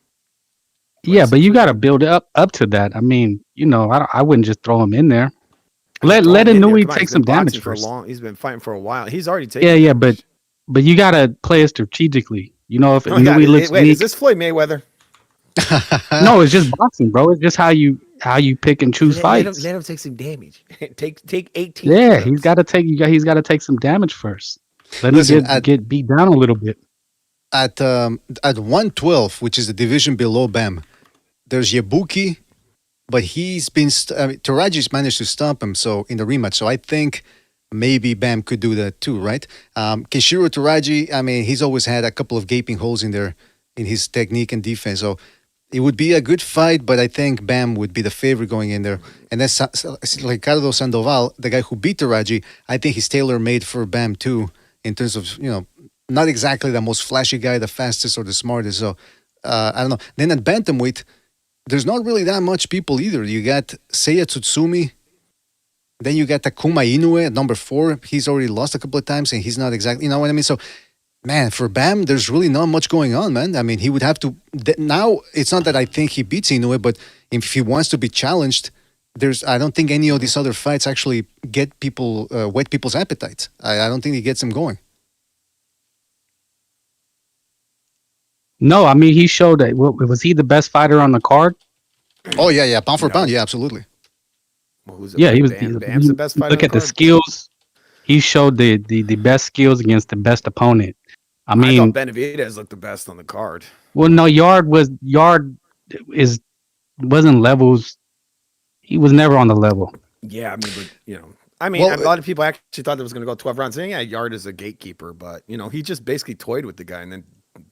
Yeah, but you got to build up to that. I mean, I wouldn't just throw him in there. Let Inoue take some damage first. He's been fighting for a while. He's already taken. Yeah, but you got to play it strategically. If Inoue looks wait, weak, is this Floyd Mayweather? No, it's just boxing, bro. It's just how you pick and choose fights. Let him take some damage. take 18. Yeah, he's got to take some damage first. Let him get beat down a little bit. At 112, which is the division below Bam, there's Yabuki, but he's been Taraji's managed to stomp him in the rematch. So I think maybe Bam could do that too, right? Kenshiro Taraji, I mean, he's always had a couple of gaping holes in his technique and defense. So it would be a good fight, but I think Bam would be the favorite going in there. And then Ricardo Sandoval, the guy who beat Taraji, I think he's tailor-made for Bam too, in terms of, not exactly the most flashy guy, the fastest or the smartest. So I don't know. Then at bantamweight, there's not really that much people either. You got Seiya Tsutsumi. Then you got Takuma Inoue at number 4. He's already lost a couple of times, and he's not exactly, you know what I mean? So, man, for Bam, there's really not much going on, man. I mean, he would have to. Now, it's not that I think he beats Inoue, but if he wants to be challenged, I don't think any of these other fights actually get people, whet people's appetites. I don't think he gets them going. No, I mean, he showed that. Was he the best fighter on the card? Oh, yeah. Pound for pound. Yeah, absolutely. Well, he was. Bam's the best fighter. Look at the skills. He showed the best skills against the best opponent. I mean, thought Benavidez looked the best on the card. Well, no, Yarde wasn't levels. He was never on the level. Yeah, I mean, a lot of people actually thought it was going to go 12 rounds. Saying, Yarde is a gatekeeper, but he just basically toyed with the guy and then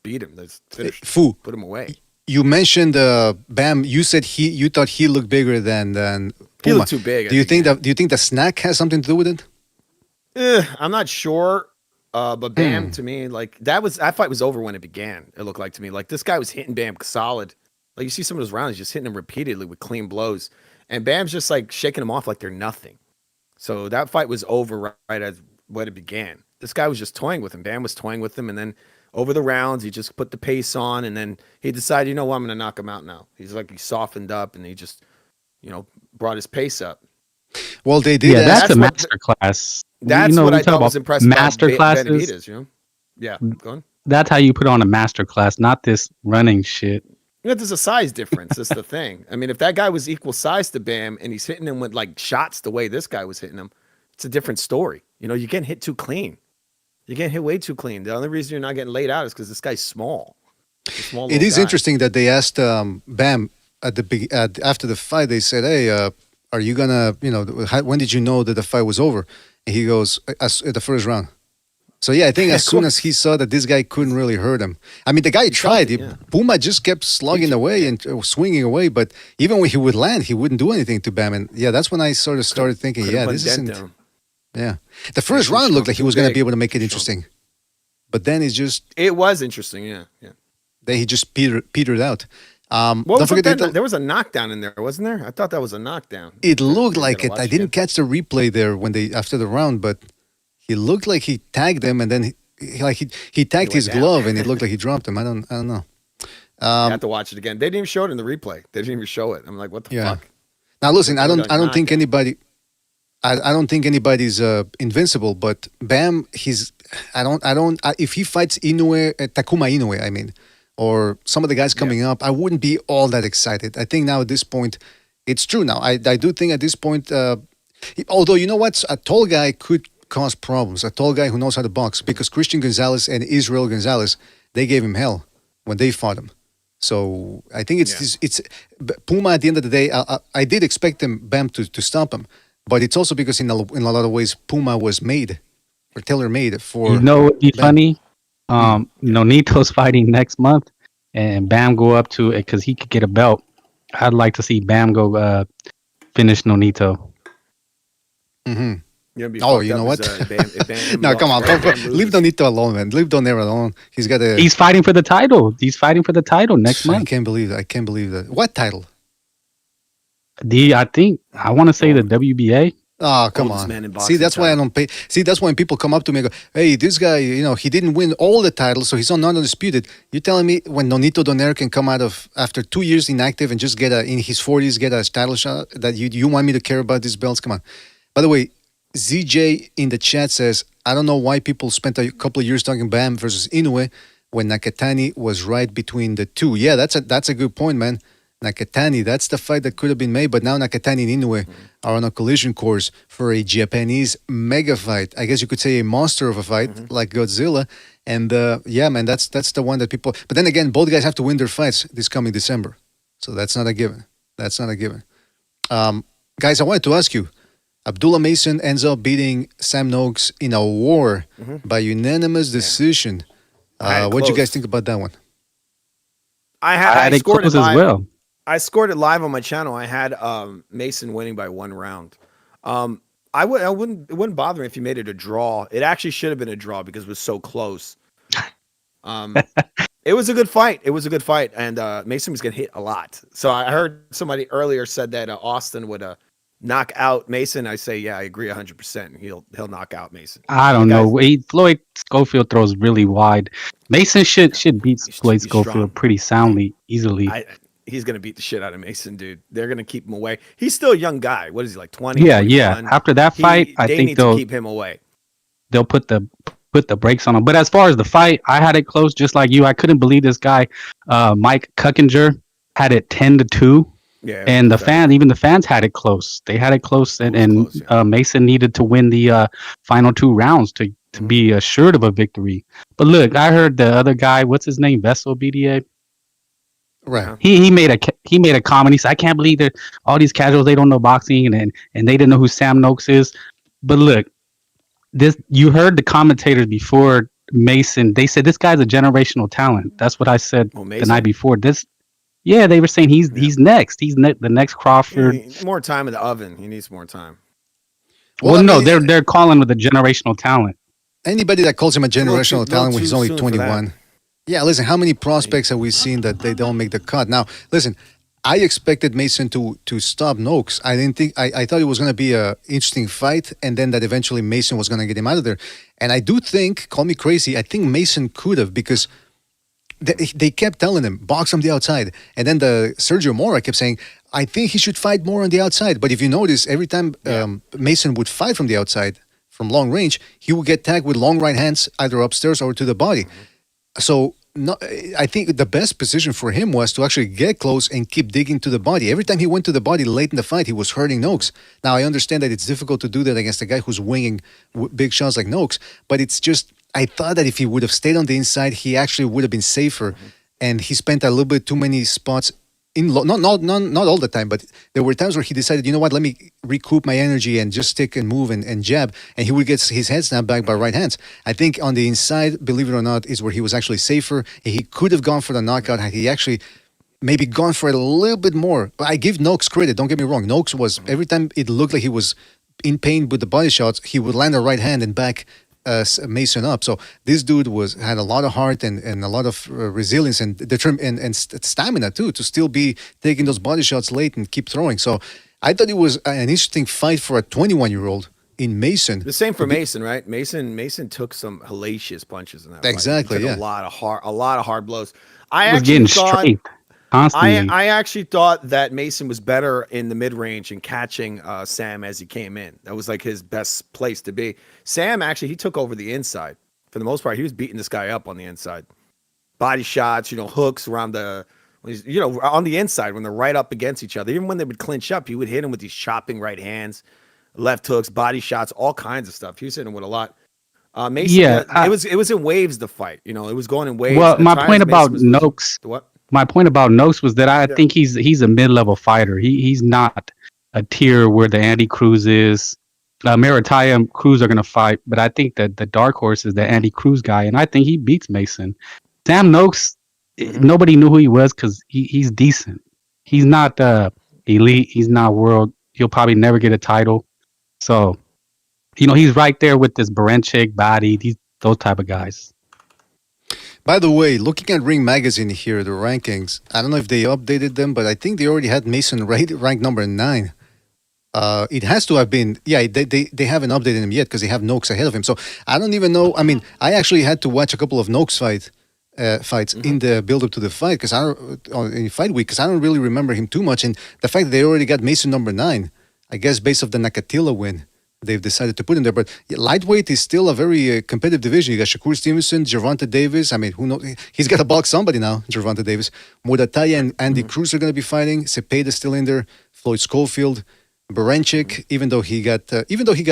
beat him. That's finished. Put him away. You mentioned Bam. You said you thought he looked bigger than Puma. He looked too big. Do you think the snack has something to do with it? I'm not sure. But Bam to me, that fight was over when it began. It looked like to me, this guy was hitting Bam solid. Like you see some of those rounds, he's just hitting him repeatedly with clean blows, and Bam's just shaking him off like they're nothing. So that fight was over right as when it began. This guy was just toying with him. Bam was toying with him, and then over the rounds, he just put the pace on, and then he decided, I'm going to knock him out now. He softened up, and he just, brought his pace up. Well, they did. Yeah, that's a master class. That's what I thought was impressive. Master classes. Yeah, go on. That's how you put on a master class, not this running shit. There's a size difference. That's the thing. I mean, if that guy was equal size to Bam and he's hitting him with like shots the way this guy was hitting him, it's a different story. You're getting hit too clean. You're getting hit way too clean. The only reason you're not getting laid out is because this guy's small. It is interesting that they asked Bam after the fight. They said, "Hey, are you gonna? When did you know that the fight was over?" And he goes, "At the first round." So yeah, I think as soon as he saw that this guy couldn't really hurt him. I mean, the guy tried. Puma just kept slugging away and swinging away, but even when he would land, he wouldn't do anything to Bam. And yeah, that's when I sort of started thinking, this isn't. Yeah, the first round looked like he was going to be able to make it interesting, but then it was interesting. Yeah. Then he just petered out. Don't forget there was a knockdown in there, wasn't there? I thought that was a knockdown. It looked like it. I didn't catch the replay there after the round, but he looked like he tagged him, and then he tagged his glove, and it looked like he dropped him. I don't know. I have to watch it again. They didn't even show it in the replay. They didn't even show it. I'm like, what the fuck? Now listen, I don't think anybody. I don't think anybody's invincible, but Bam, if he fights Takuma Inoue, I mean, or some of the guys coming up, I wouldn't be all that excited. I think now at this point, it's true now. I do think at this point, although you know what, a tall guy could cause problems. A tall guy who knows how to box, because Christian Gonzalez and Israel Gonzalez, they gave him hell when they fought him. So I think it's Puma. At the end of the day, I did expect Bam to stop him. But it's also because in a lot of ways, Puma was made or tailor-made for. What would be funny? Nonito's fighting next month, and Bam go up to it because he could get a belt. I'd like to see Bam go finish Nonito. Mm-hmm. You know what? No, come on. Leave Nonito alone, man. Leave Donaire alone. He's fighting for the title. He's fighting for the title next month. I can't believe that. What title? I want to say the WBA. Oh, come on. See, that's why I don't pay. See, that's when people come up to me and go, hey, this guy, he didn't win all the titles, so he's not undisputed. You're telling me when Nonito Donaire can come out of, after 2 years inactive and just in his 40s, get a title shot, that you want me to care about these belts? Come on. By the way, ZJ in the chat says, I don't know why people spent a couple of years talking Bam versus Inoue when Nakatani was right between the two. Yeah, that's a good point, man. Nakatani, that's the fight that could have been made, but now Nakatani and Inoue are on a collision course for a Japanese mega fight. I guess you could say a monster of a fight, like Godzilla. And yeah, man, that's the one that people. But then again, both guys have to win their fights this coming December, so that's not a given. Guys, I wanted to ask you. Abdullah Mason ends up beating Sam Noakes in a war by unanimous decision. What did you guys think about that one? I scored it live as well. I scored it live on my channel. I had Mason winning by 1 round. It wouldn't bother me if he made it a draw. It actually should have been a draw because it was so close. It was a good fight. And Mason was getting hit a lot. So I heard somebody earlier said that Austin would knock out Mason. I say, yeah, I agree 100%. He'll knock out Mason. I don't know. Floyd Schofield throws really wide. Mason should beat Floyd Schofield pretty soundly, easily. He's going to beat the shit out of Mason, dude. They're going to keep him away. He's still a young guy. What is he, like 20? Yeah, 21? Yeah. After that fight, I think they'll keep him away. They'll put the brakes on him. But as far as the fight, I had it close just like you. I couldn't believe this guy, Mike Kuckinger, had it 10-2. Yeah, and the fans had it close. They had it close, and Mason needed to win the final 2 rounds to be assured of a victory. But look, I heard the other guy, what's his name, Vessel BDA. Right. He made a comment. He said, "I can't believe that all these casuals, they don't know boxing, and they didn't know who Sam Noakes is." But look, you heard the commentators before Mason. They said this guy's a generational talent. That's what I said the night before. Yeah, they were saying he's next. He's the next Crawford. More time in the oven. He needs more time. Well, no, they're calling with a generational talent. Anybody that calls him a generational talent when he's only 21. Yeah, listen, how many prospects have we seen that they don't make the cut? Now, listen, I expected Mason to stop Noakes. I didn't think I thought it was going to be a interesting fight, and then that eventually Mason was going to get him out of there. And I do think, call me crazy, I think Mason could have, because they kept telling him, box on the outside. And then the Sergio Mora kept saying, I think he should fight more on the outside. But if you notice, every time Mason would fight from the outside, from long range, he would get tagged with long right hands, either upstairs or to the body. So no, I think the best position for him was to actually get close and keep digging to the body. Every time he went to the body late in the fight, he was hurting Noakes. Now, I understand that it's difficult to do that against a guy who's winging big shots like Noakes, but it's just, I thought that if he would have stayed on the inside, he actually would have been safer. And he spent a little bit too many spots not all the time, but there were times where he decided, you know what, let me recoup my energy and just stick and move and jab, and he would get his head snapped back by right hands. I think on the inside, believe it or not, is where he was actually safer. He could have gone for the knockout had he actually maybe gone for it a little bit more. But I give Noakes credit, don't get me wrong. Noakes was, every time it looked like he was in pain with the body shots, he would land a right hand and back Mason up. So this dude had a lot of heart and a lot of resilience and stamina too, to still be taking those body shots late and keep throwing. So I thought it was an interesting fight for a 21-year-old in Mason. The same for Mason, right? Mason took some hellacious punches in that fight. Exactly, He took yeah. a lot of hard blows. He was getting straight constantly. I actually thought that Mason was better in the mid-range and catching Sam as he came in. That was like his best place to be. Sam, actually, he took over the inside. For the most part, he was beating this guy up on the inside. Body shots, hooks around on the inside when they're right up against each other. Even when they would clinch up, he would hit him with these chopping right hands, left hooks, body shots, all kinds of stuff. He was hitting him with a lot. Mason, it was in waves, the fight. It was going in waves. Well, my point about Noakes. What? My point about Noakes was that I think he's a mid-level fighter. He's not a tier where the Andy Cruz is. Maritaya and Cruz are going to fight, but I think that the dark horse is the Andy Cruz guy, and I think he beats Mason. Sam Noakes, nobody knew who he was because he's decent. He's not elite. He's not world. He'll probably never get a title. So, he's right there with this Berenchik, Body, those type of guys. By the way, looking at Ring Magazine here, the rankings, I don't know if they updated them, but I think they already had Mason ranked number 9. It has to have been, they haven't updated him yet because they have Noakes ahead of him. So I don't even know. I mean, I actually had to watch a couple of Noakes fights in the build-up to the fight in fight week, because I don't really remember him too much. And the fact that they already got Mason number 9, I guess based off the Nakatila win, they've decided to put him there. But lightweight is still a very competitive division. You got Shakur Stevenson, Gervonta Davis. I mean, who knows? He's got to box somebody now, Gervonta Davis. Modataya and Andy Cruz are going to be fighting. Cepeda's still in there. Floyd Schofield. Berenchik, even though he got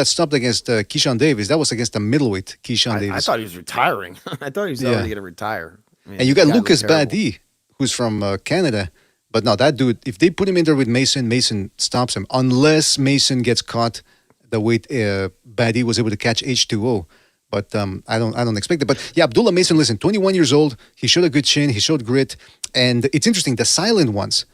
stopped against Keyshawn Davis, that was against the middleweight Keyshawn Davis. I thought he was retiring. I thought he was already going to retire. And you got Lucas Badie, who's from Canada. But no, that dude, if they put him in there with Mason, Mason stops him. Unless Mason gets caught the way Badie was able to catch H2O. But I don't expect it. But yeah, Abdullah Mason, listen, 21 years old. He showed a good chin. He showed grit. And it's interesting, the silent ones,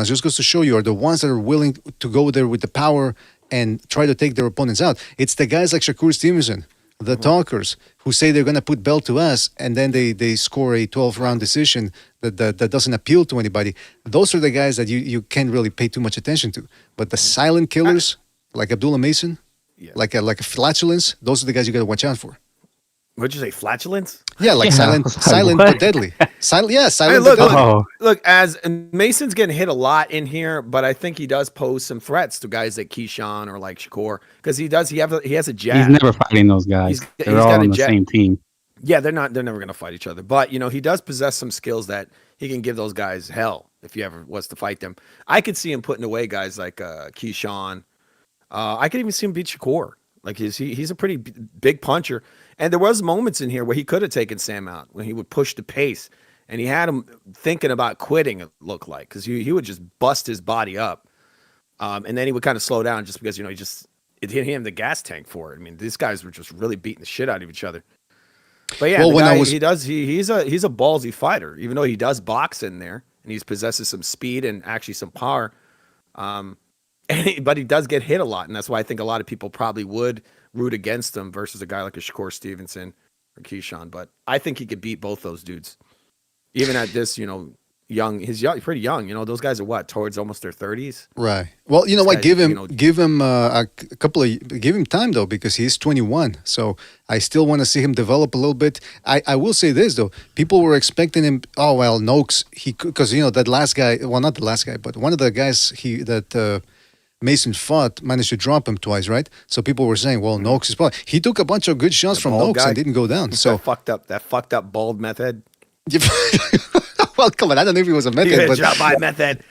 just goes to show you, are the ones that are willing to go there with the power and try to take their opponents out. It's the guys like Shakur Stevenson, the talkers, who say they're going to put belt to us, and then they score a 12-round decision that doesn't appeal to anybody. Those are the guys that you can't really pay too much attention to. But the silent killers, like Abdullah Mason, like a flatulence, those are the guys you got to watch out for. What'd you say, flatulence? Yeah, silent but deadly. Silent but deadly. Look, as Mason's getting hit a lot in here, but I think he does pose some threats to guys like Keyshawn or like Shakur, because he has a jab. He's never fighting those guys. They're all on the same team. Yeah, they're never going to fight each other. But he does possess some skills that he can give those guys hell if he ever was to fight them. I could see him putting away guys like Keyshawn. I could even see him beat Shakur. Like he's a pretty big puncher. And there was moments in here where he could have taken Sam out, when he would push the pace, and he had him thinking about quitting, it looked like, because he would just bust his body up. And then he would kind of slow down just because, it hit him the gas tank for it. I mean, these guys were just really beating the shit out of each other. But yeah, he's a ballsy fighter, even though he does box in there and he possesses some speed and actually some power. But he does get hit a lot, and that's why I think a lot of people probably would root against him versus a guy like a Shakur Stevenson or Keyshawn. But I think he could beat both those dudes, even at this, young. He's pretty young. Those guys are towards almost their 30s. Right. Well, give him a couple of, give him time though, because he's 21. So I still want to see him develop a little bit. I will say this though, people were expecting him. Oh well, Noakes, because that last guy. Well, not the last guy, but one of the guys Mason fought managed to drop him twice, right? So people were saying, well, Noakes is probably... He took a bunch of good shots from Noakes and didn't go down. So that fucked up bald meth head. Well, come on. I don't know if it was a method, You're but drop by method.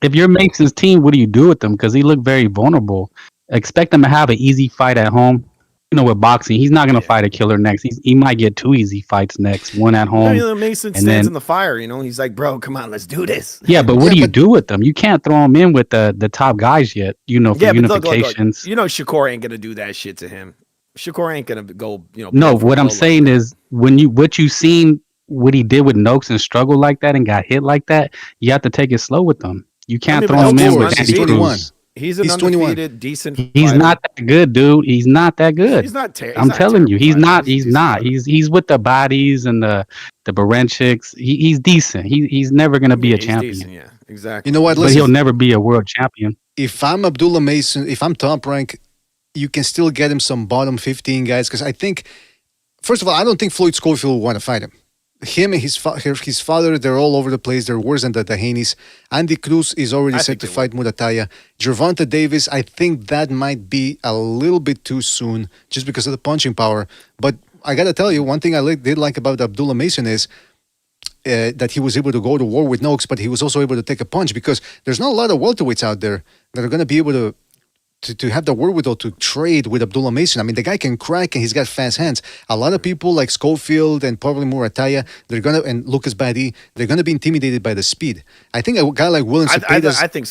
If you're Mason's team, what do you do with them? Because he looked very vulnerable. Expect him to have an easy fight at home. You know, with boxing, he's not going to fight a killer next. He might get 2 easy fights next, one at home. Mason stands in the fire. He's like, bro, come on, let's do this. Yeah, but what do you do with them? You can't throw him in with the top guys yet. For unifications. Look. Shakur ain't gonna do that shit to him. Shakur ain't gonna go. No, what I'm saying is what you seen, what he did with Noakes and struggled like that and got hit like that, you have to take it slow with them. You can't throw him in with Andy Cruz. He's an undefeated, decent. He's fighter. not that good, dude. He's not that good. He's not terrible. I'm telling you, he's not. He's not. He's with the bodies and the Barenchiks. He's decent. He's never gonna be a champion. Decent, yeah, exactly. You know what? But he'll never be a world champion. If I'm Abdullah Mason, if I'm top rank, you can still get him some bottom 15 guys. Because I think, first of all, I don't think Floyd Schofield will want to fight him. Him and his father, they're all over the place. They're worse than the Haneys. Andy Cruz is already set to fight Murataya. Gervonta Davis, I think that might be a little bit too soon just because of the punching power. But I got to tell you, one thing I did like about Abdullah Mason is that he was able to go to war with Noakes, but he was also able to take a punch because there's not a lot of welterweights out there that are going to be able to have the wherewithal to trade with Abdullah Mason. I mean, the guy can crack and he's got fast hands. A lot of people like Schofield and probably Murataya, and Lucas Badi, they're gonna be intimidated by the speed. I think a guy like William Cepeda, I think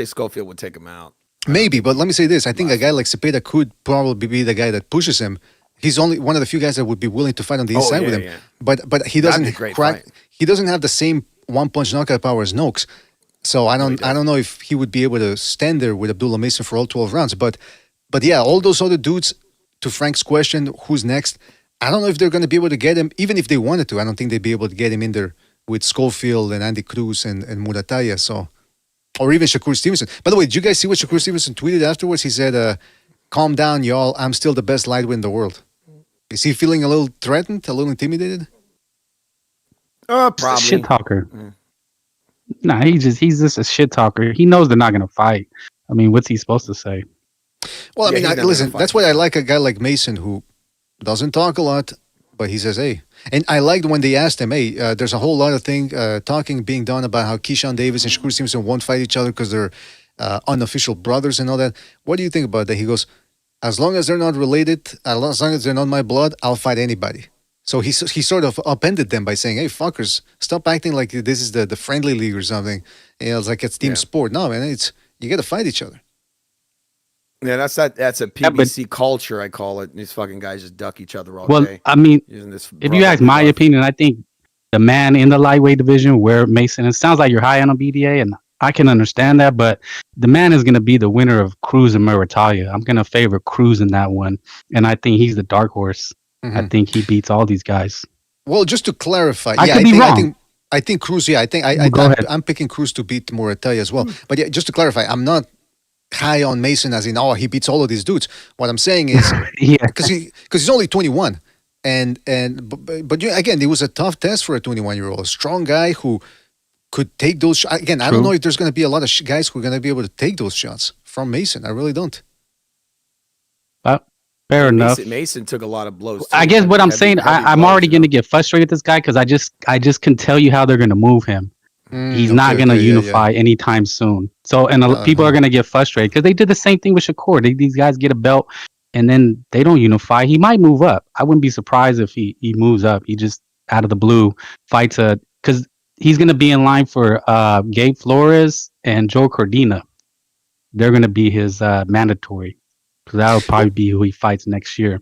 Schofield would take him out. Maybe, but let me say this: I think a guy like Cepeda could probably be the guy that pushes him. He's only one of the few guys that would be willing to fight on the inside with him. Yeah. But he doesn't crack. He doesn't have the same one-punch knockout power as Noakes. So I don't know if he would be able to stand there with Abdullah Mason for all 12 rounds. But yeah, all those other dudes, to Frank's question, who's next? I don't know if they're going to be able to get him, even if they wanted to. I don't think they'd be able to get him in there with Schofield and Andy Cruz and Murataya. So, or even Shakur Stevenson. By the way, did you guys see what Shakur Stevenson tweeted afterwards? He said, calm down, y'all. I'm still the best lightweight in the world. Is he feeling a little threatened, a little intimidated? Probably. Shit talker. Nah, he's just a shit talker. He knows they're not gonna fight. I mean, what's he supposed to say? Well, I mean, listen, that's why I like a guy like Mason who doesn't talk a lot, but he says, hey. And I liked when they asked him, hey, there's a whole lot of talking being done about how Keyshawn Davis and Shakur Stevenson won't fight each other because they're unofficial brothers and all that. What do you think about that? He goes, as long as they're not related, as long as they're not my blood, I'll fight anybody. So he sort of upended them by saying, hey, fuckers, stop acting like this is the friendly league or something. It's like it's team sport. No, man, you got to fight each other. Yeah, that's a PBC culture, I call it. These fucking guys just duck each other all day. Well, I mean, if you ask my opinion, I think the man in the lightweight division where Mason, it sounds like you're high on a BDA, and I can understand that, but the man is going to be the winner of Cruz and Murataya. I'm going to favor Cruz in that one, and I think he's the dark horse. Mm-hmm. I think he beats all these guys. Well, just to clarify, I could be wrong. I think Cruz. Yeah, I'm picking Cruz to beat Murataya as well. But yeah, just to clarify, I'm not high on Mason as in he beats all of these dudes. What I'm saying is, because he's only 21, but again, it was a tough test for a 21-year-old, a strong guy who could take those. Again, I don't know if there's going to be a lot of guys who are going to be able to take those shots from Mason. I really don't. Fair enough. Mason took a lot of blows. I guess what I'm saying, I'm already going to get frustrated with this guy because I just can tell you how they're going to move him. He's not going to unify anytime soon. So, and people are going to get frustrated because they did the same thing with Shakur. These guys get a belt and then they don't unify. He might move up. I wouldn't be surprised if he moves up. He just out of the blue fights because he's going to be in line for Gabe Flores and Joe Cordina. They're going to be his mandatory. Because that'll probably be who he fights next year.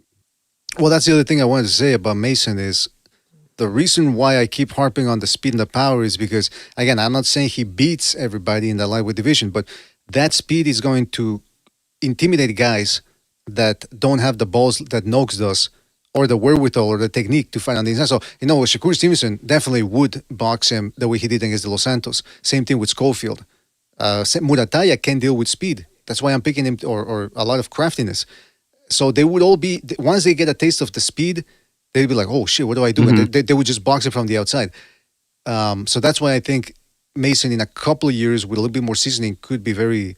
Well, that's the other thing I wanted to say about Mason is the reason why I keep harping on the speed and the power is because, again, I'm not saying he beats everybody in the lightweight division, but that speed is going to intimidate guys that don't have the balls that Noakes does or the wherewithal or the technique to fight on the inside. So, Shakur Stevenson definitely would box him the way he did against De Los Santos. Same thing with Schofield. Murataya can deal with speed. That's why I'm picking him, or a lot of craftiness. So they would all be, once they get a taste of the speed, they'd be like, oh shit, what do I do? Mm-hmm. And they would just box it from the outside. So that's why I think Mason in a couple of years with a little bit more seasoning could be very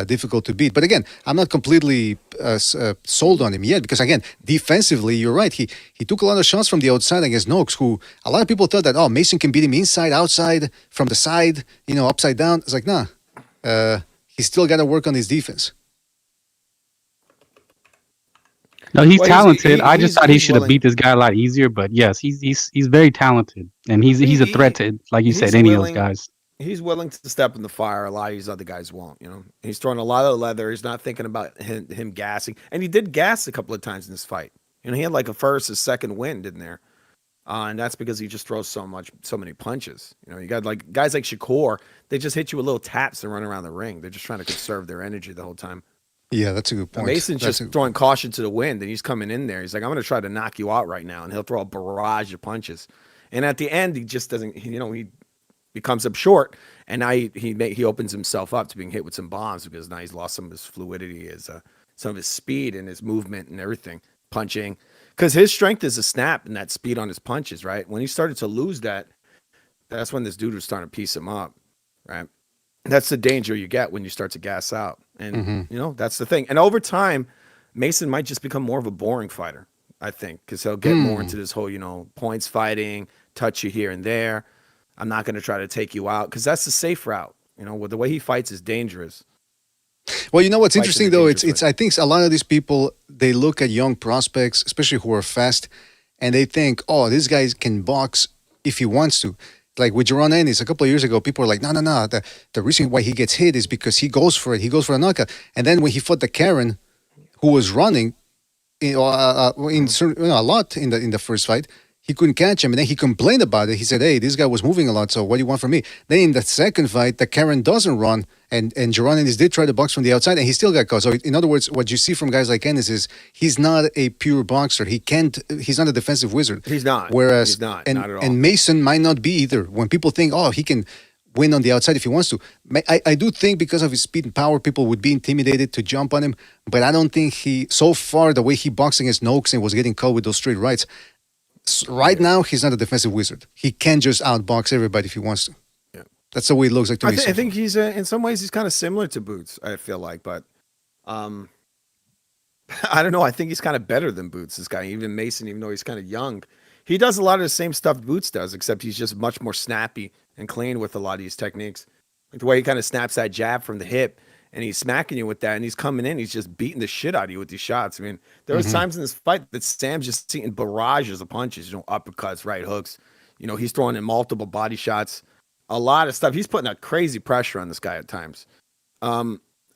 difficult to beat. But again, I'm not completely sold on him yet because, again, defensively, you're right. He took a lot of shots from the outside against Noakes, who a lot of people thought that, oh, Mason can beat him inside, outside, from the side, upside down. It's like, nah. He's still got to work on his defense. No, he's talented. I just thought he should have beat this guy a lot easier. But yes, he's very talented, and he's a threat to, like you said, any of those guys. He's willing to step in the fire. A lot of these other guys won't. He's throwing a lot of leather. He's not thinking about him gassing, and he did gas a couple of times in this fight. He had like a second wind in there, and that's because he just throws so many punches. You got like guys like Shakur. They just hit you with little taps and run around the ring. They're just trying to conserve their energy the whole time. Yeah, that's a good point. Mason's just throwing caution to the wind, and he's coming in there. He's like, I'm going to try to knock you out right now, and he'll throw a barrage of punches. And at the end, he just doesn't. He comes up short, and now he opens himself up to being hit with some bombs because now he's lost some of his fluidity, some of his speed and his movement and everything, punching. Because his strength is a snap and that speed on his punches, right? When he started to lose that, that's when this dude was starting to piece him up, right? That's the danger you get when you start to gas out. And, that's the thing. And over time, Mason might just become more of a boring fighter, I think, because he'll get more into this whole, points fighting, touch you here and there. I'm not going to try to take you out because that's the safe route. The way he fights is dangerous. Well, what's interesting, though, it's I think a lot of these people, they look at young prospects, especially who are fast, and they think, oh, this guy can box if he wants to. Like with Devin Haney, a couple of years ago, people were like, no. The reason why he gets hit is because he goes for it. He goes for a knockout. And then when he fought the Karen, who was running a lot in the first fight, he couldn't catch him. And then he complained about it. He said, hey, this guy was moving a lot, so what do you want from me? Then in the second fight, the Karen doesn't run, and Devin Haney did try to box from the outside, and he still got caught. So in other words, what you see from guys like Ennis is he's not a pure boxer. He's not a defensive wizard. He's not. Whereas, he's not at all. And Mason might not be either. When people think, oh, he can win on the outside if he wants to. I do think because of his speed and power, people would be intimidated to jump on him, but I don't think so far, the way he boxed against Noakes and was getting caught with those straight rights, right now, he's not a defensive wizard. He can just outbox everybody if he wants to. Yeah. That's the way it looks like to me. I think he's, in some ways, he's kind of similar to Boots, I feel like. But I don't know. I think he's kind of better than Boots, this guy. Even Mason, even though he's kind of young. He does a lot of the same stuff Boots does, except he's just much more snappy and clean with a lot of these techniques. Like the way he kind of snaps that jab from the hip, and he's smacking you with that, and he's coming in, he's just beating the shit out of you with these shots. I mean, there was times in this fight that Sam's just eating barrages of punches, uppercuts, right hooks. He's throwing in multiple body shots, a lot of stuff. He's putting a crazy pressure on this guy at times. I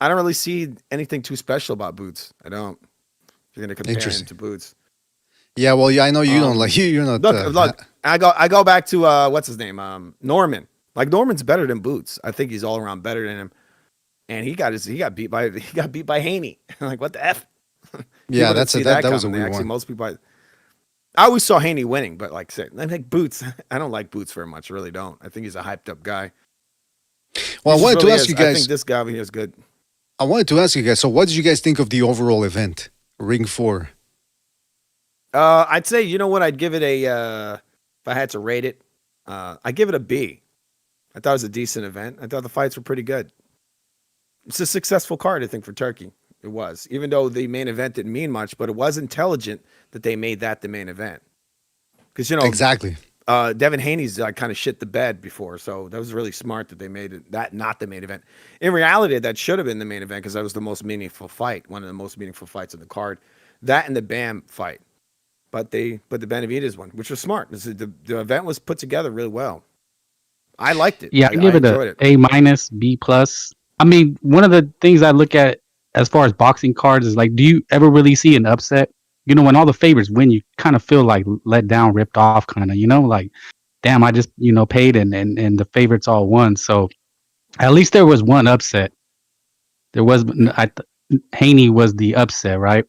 don't really see anything too special about Boots. I don't. If you're going to compare him to Boots. Yeah, well, I know you don't like you. You're not. Look. I go back to what's his name? Norman. Like Norman's better than Boots. I think he's all around better than him. And he got beat by Haney. Like, what the F? Yeah, that was a weird one. Most people, I always saw Haney winning, but like Boots, I don't like Boots very much. I really don't. I think he's a hyped up guy. Well, I wanted to ask you guys. I think this guy over here is good. I wanted to ask you guys. So, what did you guys think of the overall event, Ring 4? I'd say, you know what? I'd give it if I had to rate it, I'd give it a B. I thought it was a decent event. I thought the fights were pretty good. It's a successful card, I think, for Turkey. It was. Even though the main event didn't mean much, but it was intelligent that they made that the main event. Because, exactly. Devin Haney's kind of shit the bed before, so that was really smart that they made it that not the main event. In reality, that should have been the main event because that was the most meaningful fight, one of the most meaningful fights in the card. That and the Bam fight. But the Benavidez one, which was smart. The event was put together really well. I liked it. Yeah, I give it a A-, B+. I mean, one of the things I look at as far as boxing cards is like, do you ever really see an upset? When all the favorites win, you kind of feel like let down, ripped off, kind of, like, damn, I just, paid and the favorites all won. So at least there was one upset. There was, Haney was the upset, right?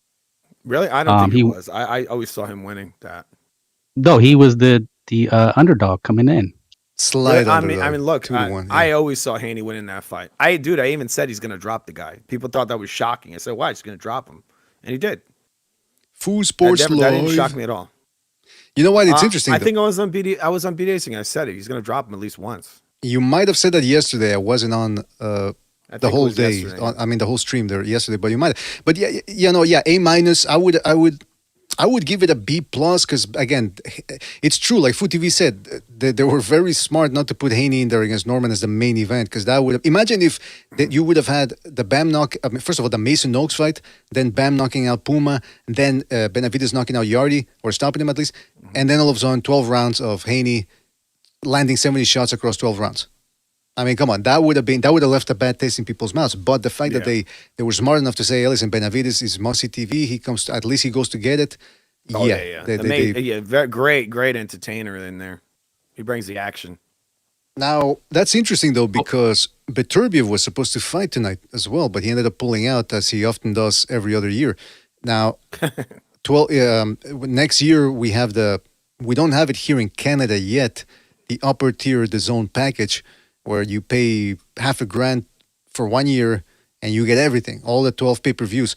Really? I don't think he was. I always saw him winning that. No, he was the underdog coming in. Slide. I mean, look, I always saw Haney winning that fight. I even said he's going to drop the guy. People thought that was shocking. I said, why? He's going to drop him. And he did. Full Sports Live. That didn't shock me at all. You know what? It's interesting. I think I was on BDacing. I said it. He's going to drop him at least once. You might have said that yesterday. I wasn't on the whole day. The whole stream there yesterday. But you might. But yeah, A minus. I would give it a B plus because again, it's true. Like Food TV said, they were very smart not to put Haney in there against Norman as the main event because that would have. Imagine if you would have had the Bam knock. First of all, the Mason Noakes fight, then Bam knocking out Puma, and then Benavidez knocking out Yarde or stopping him at least, and then all of a sudden 12 rounds of Haney landing 70 shots across 12 rounds. I mean, come on, that would have left a bad taste in people's mouths. But the fact that they were smart enough to say, hey, listen, Benavidez is must-see TV. At least he goes to get it. Very great entertainer in there. He brings the action. Now that's interesting though because Beterbiev was supposed to fight tonight as well, but he ended up pulling out as he often does every other year. Now, next year we don't have it here in Canada yet. The upper tier DAZN package, where you pay $500,000 for 1 year and you get everything, all the 12 pay-per-views.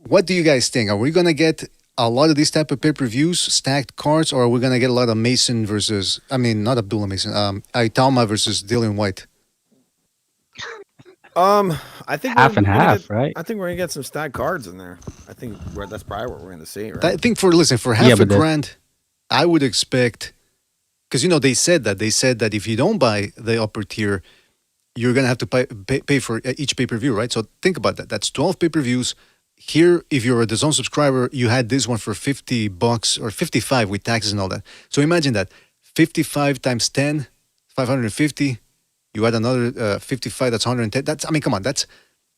What do you guys think? Are we going to get a lot of these type of pay-per-views, stacked cards, or are we going to get a lot of Mason versus, not Abdullah Mason, Aitama versus Dillian White? I think half and half, right? I think we're going to get some stacked cards in there. I think that's probably what we're going to see, right? I think for $500,000, I would expect... Because, they said that if you don't buy the upper tier, you're going to have to pay for each pay-per-view, right? So think about that. That's 12 pay-per-views. Here, if you're a DAZN subscriber, you had this one for $50 or $55 with taxes and all that. So imagine that. 55 times 10, 550. You add another 55, that's 110. Come on, that's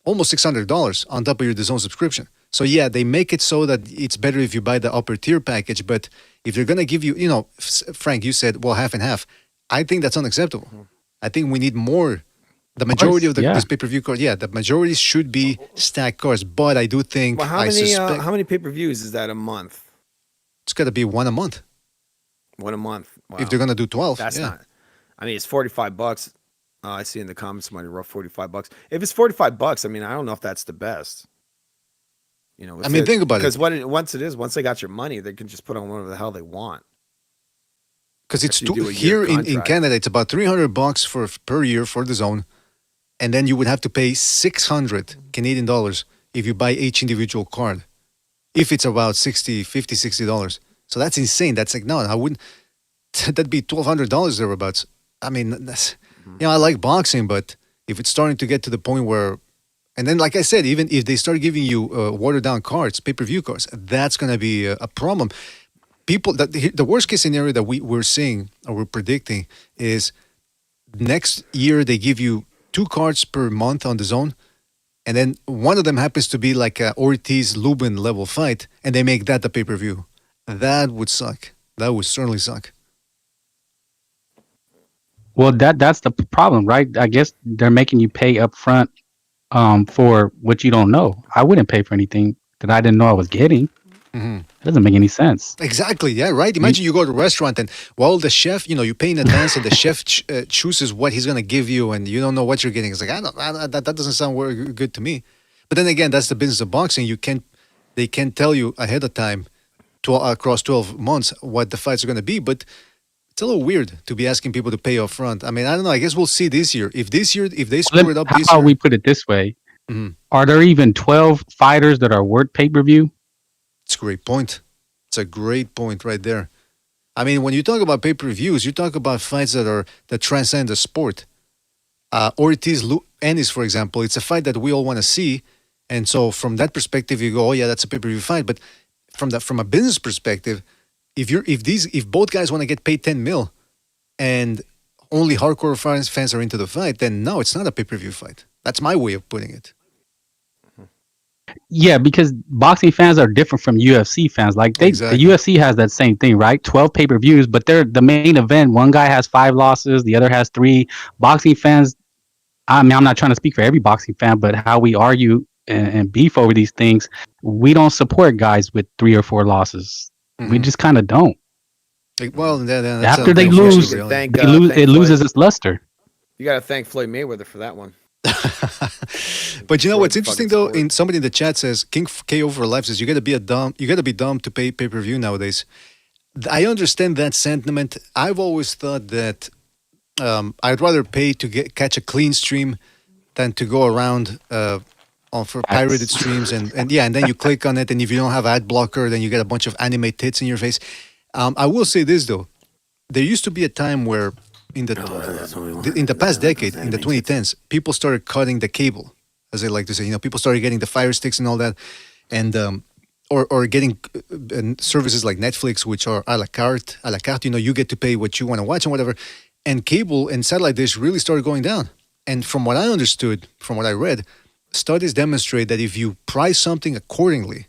almost $600 on top of your DAZN subscription. So yeah, they make it so that it's better if you buy the upper tier package, but if they're going to give you, Frank, you said, well, half and half. I think that's unacceptable. I think we need more. The majority of this pay-per-view cards, the majority should be stacked cards, but I do think, well, how many pay-per-views is that a month? It's got to be one a month. One a month. Wow. If they're going to do 12. That's not, it's $45. I see in the comments somebody wrote $45. If it's $45, I don't know if that's the best. Think about it. Because once they got your money, they can just put on whatever the hell they want. Because it's here in Canada, it's about $300 per year for DAZN, and then you would have to pay 600 Canadian dollars if you buy each individual card. If it's about $60. So that's insane. That's like, no, I wouldn't. That'd be $1,200 thereabouts. That's, I like boxing, but if it's starting to get to the point where, and then like I said, even if they start giving you watered down cards, pay-per-view cards, that's going to be a problem. The worst case scenario that we're seeing or we're predicting is next year they give you 2 cards per month on DAZN, and then one of them happens to be like a Ortiz-Lubin level fight, and they make that the pay-per-view. That would suck. That would certainly suck. Well, that's the problem, right? I guess they're making you pay up front for what you don't know. I wouldn't pay for anything that I didn't know I was getting. Mm-hmm. It doesn't make any sense. Exactly. Yeah, right. Imagine you go to a restaurant and the chef, you pay in advance and the chef chooses what he's going to give you and you don't know what you're getting. It's like, that doesn't sound very good to me. But then again, that's the business of boxing. They can't tell you ahead of time across 12 months what the fights are going to be. But it's a little weird to be asking people to pay up front. I don't know. I guess we'll see this year. If they screw it up this year. How about we put it this way? Mm-hmm. Are there even 12 fighters that are worth pay-per-view? It's a great point. It's a great point right there. When you talk about pay-per-views, you talk about fights that transcend the sport. Ortiz-Ennis, for example, it's a fight that we all want to see. And so from that perspective, you go, oh yeah, that's a pay-per-view fight. But from a business perspective, if both guys want to get paid $10 million and only hardcore fans are into the fight, then no, it's not a pay-per-view fight. That's my way of putting it. Yeah, because boxing fans are different from UFC fans. Like the UFC has that same thing, right? 12 pay-per-views, but they're the main event. One guy has 5 losses, the other has 3. Boxing fans, I'm not trying to speak for every boxing fan, but how we argue and beef over these things, we don't support guys with 3 or 4 losses. Mm-hmm. We just kind of don't. Well, after they lose, it loses its luster. You got to thank Floyd Mayweather for that one. But what's interesting though? Somebody in the chat says King KO for Life says you got to be dumb to pay pay-per-view nowadays. I understand that sentiment. I've always thought that I'd rather pay to catch a clean stream than to go around for pirated streams and then you click on it, and if you don't have ad blocker, then you get a bunch of anime tits in your face. I will say this though, there used to be a time where in the past decade, in the 2010s, people started cutting the cable, as they like to say. You know, people started getting the Fire Sticks and all that, and or getting services like Netflix, which are a la carte. You know, you get to pay what you want to watch and whatever. And cable and satellite dish really started going down. And from what I understood, from what I read, studies demonstrate that if you price something accordingly,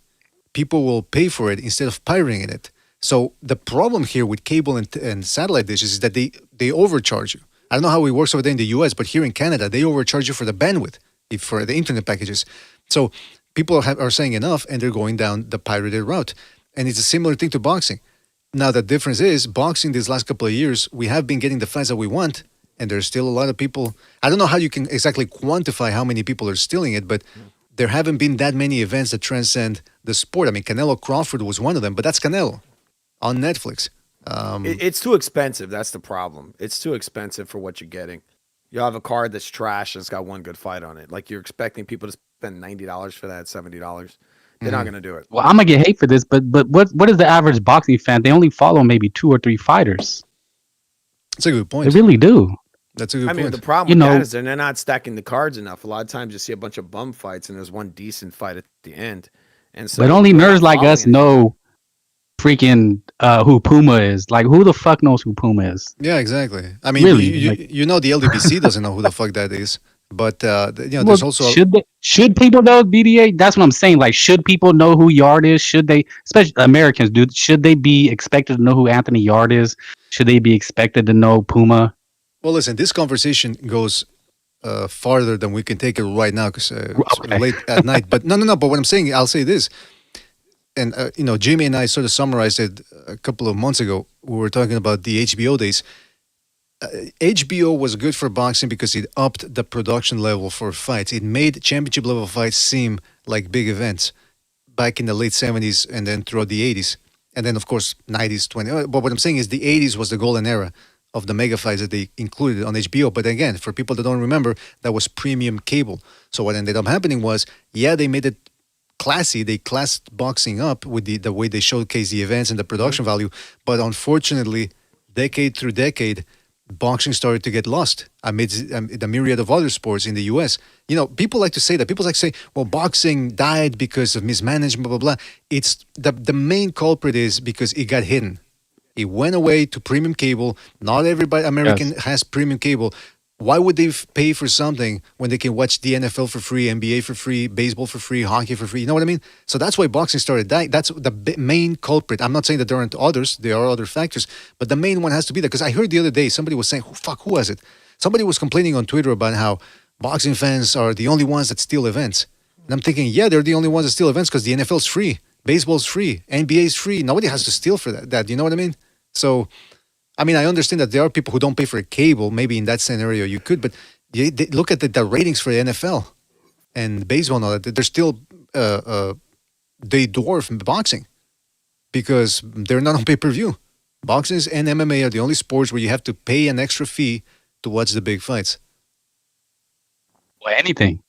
people will pay for it instead of pirating it. So the problem here with cable and satellite dishes is that they overcharge you. I don't know how it works over there in the US, but here in Canada, they overcharge you for the bandwidth, for the internet packages. So people are saying enough, and they're going down the pirated route. And it's a similar thing to boxing. Now, the difference is, boxing these last couple of years, we have been getting the fights that we want, and there's still a lot of people. I don't know how you can exactly quantify how many people are stealing it, but there haven't been that many events that transcend the sport. I mean, Canelo Crawford was one of them, but that's Canelo on Netflix. It's too expensive. That's the problem. It's too expensive for what you're getting. You'll have a card that's trash and it's got one good fight on it. Like, you're expecting people to spend $90 for that, $70. They're not going to do it. Well, I'm gonna get hate for this, but what is the average boxing fan? They only follow maybe 2 or 3 fighters. That's a good point. They really do. That's a good point. I mean, the problem with that is they're not stacking the cards enough. A lot of times you see a bunch of bum fights and there's one decent fight at the end. And so, but only nerds like us know freaking who Puma is. Like, who the fuck knows who Puma is? Yeah, exactly. I mean, really, you know, the LDBC doesn't know who the fuck that is. But there's also should people know BDA? That's what I'm saying. Like, should people know who Yarde is? Should they, especially Americans, dude? Should they be expected to know who Anthony Yarde is? Should they be expected to know Puma? Well, listen, this conversation goes farther than we can take it right now because it's late at night. But no. But what I'm saying, I'll say this, and Jimmy and I sort of summarized it a couple of months ago. We were talking about the HBO days. HBO was good for boxing because it upped the production level for fights. It made championship level fights seem like big events back in the late 70s and then throughout the 80s. And then, of course, 90s, 20s. But what I'm saying is the 80s was the golden era of the mega fights that they included on HBO. But again, for people that don't remember, that was premium cable. So what ended up happening was, they made it classy. They classed boxing up with the way they showcase the events and the production value. But unfortunately, decade through decade, boxing started to get lost amidst the myriad of other sports in the U.S. You know, people like to say that. People like to say, well, boxing died because of mismanagement, blah, blah, blah. It's the main culprit is because it got hidden. It went away to premium cable. Not everybody American has premium cable. Why would they pay for something when they can watch the NFL for free, NBA for free, baseball for free, hockey for free? You know what I mean? So that's why boxing started dying. That's the main culprit. I'm not saying that there aren't others. There are other factors. But the main one has to be that. Because I heard the other day, somebody was saying, who was it? Somebody was complaining on Twitter about how boxing fans are the only ones that steal events. And I'm thinking, they're the only ones that steal events because the NFL's free. Baseball's free. NBA's free. Nobody has to steal for that. You know what I mean? So, I mean, I understand that there are people who don't pay for a cable. Maybe in that scenario you could, but they look at the ratings for the NFL and baseball and all that. They're still, they dwarf boxing because they're not on pay-per-view. Boxing and MMA are the only sports where you have to pay an extra fee to watch the big fights. Well, anything.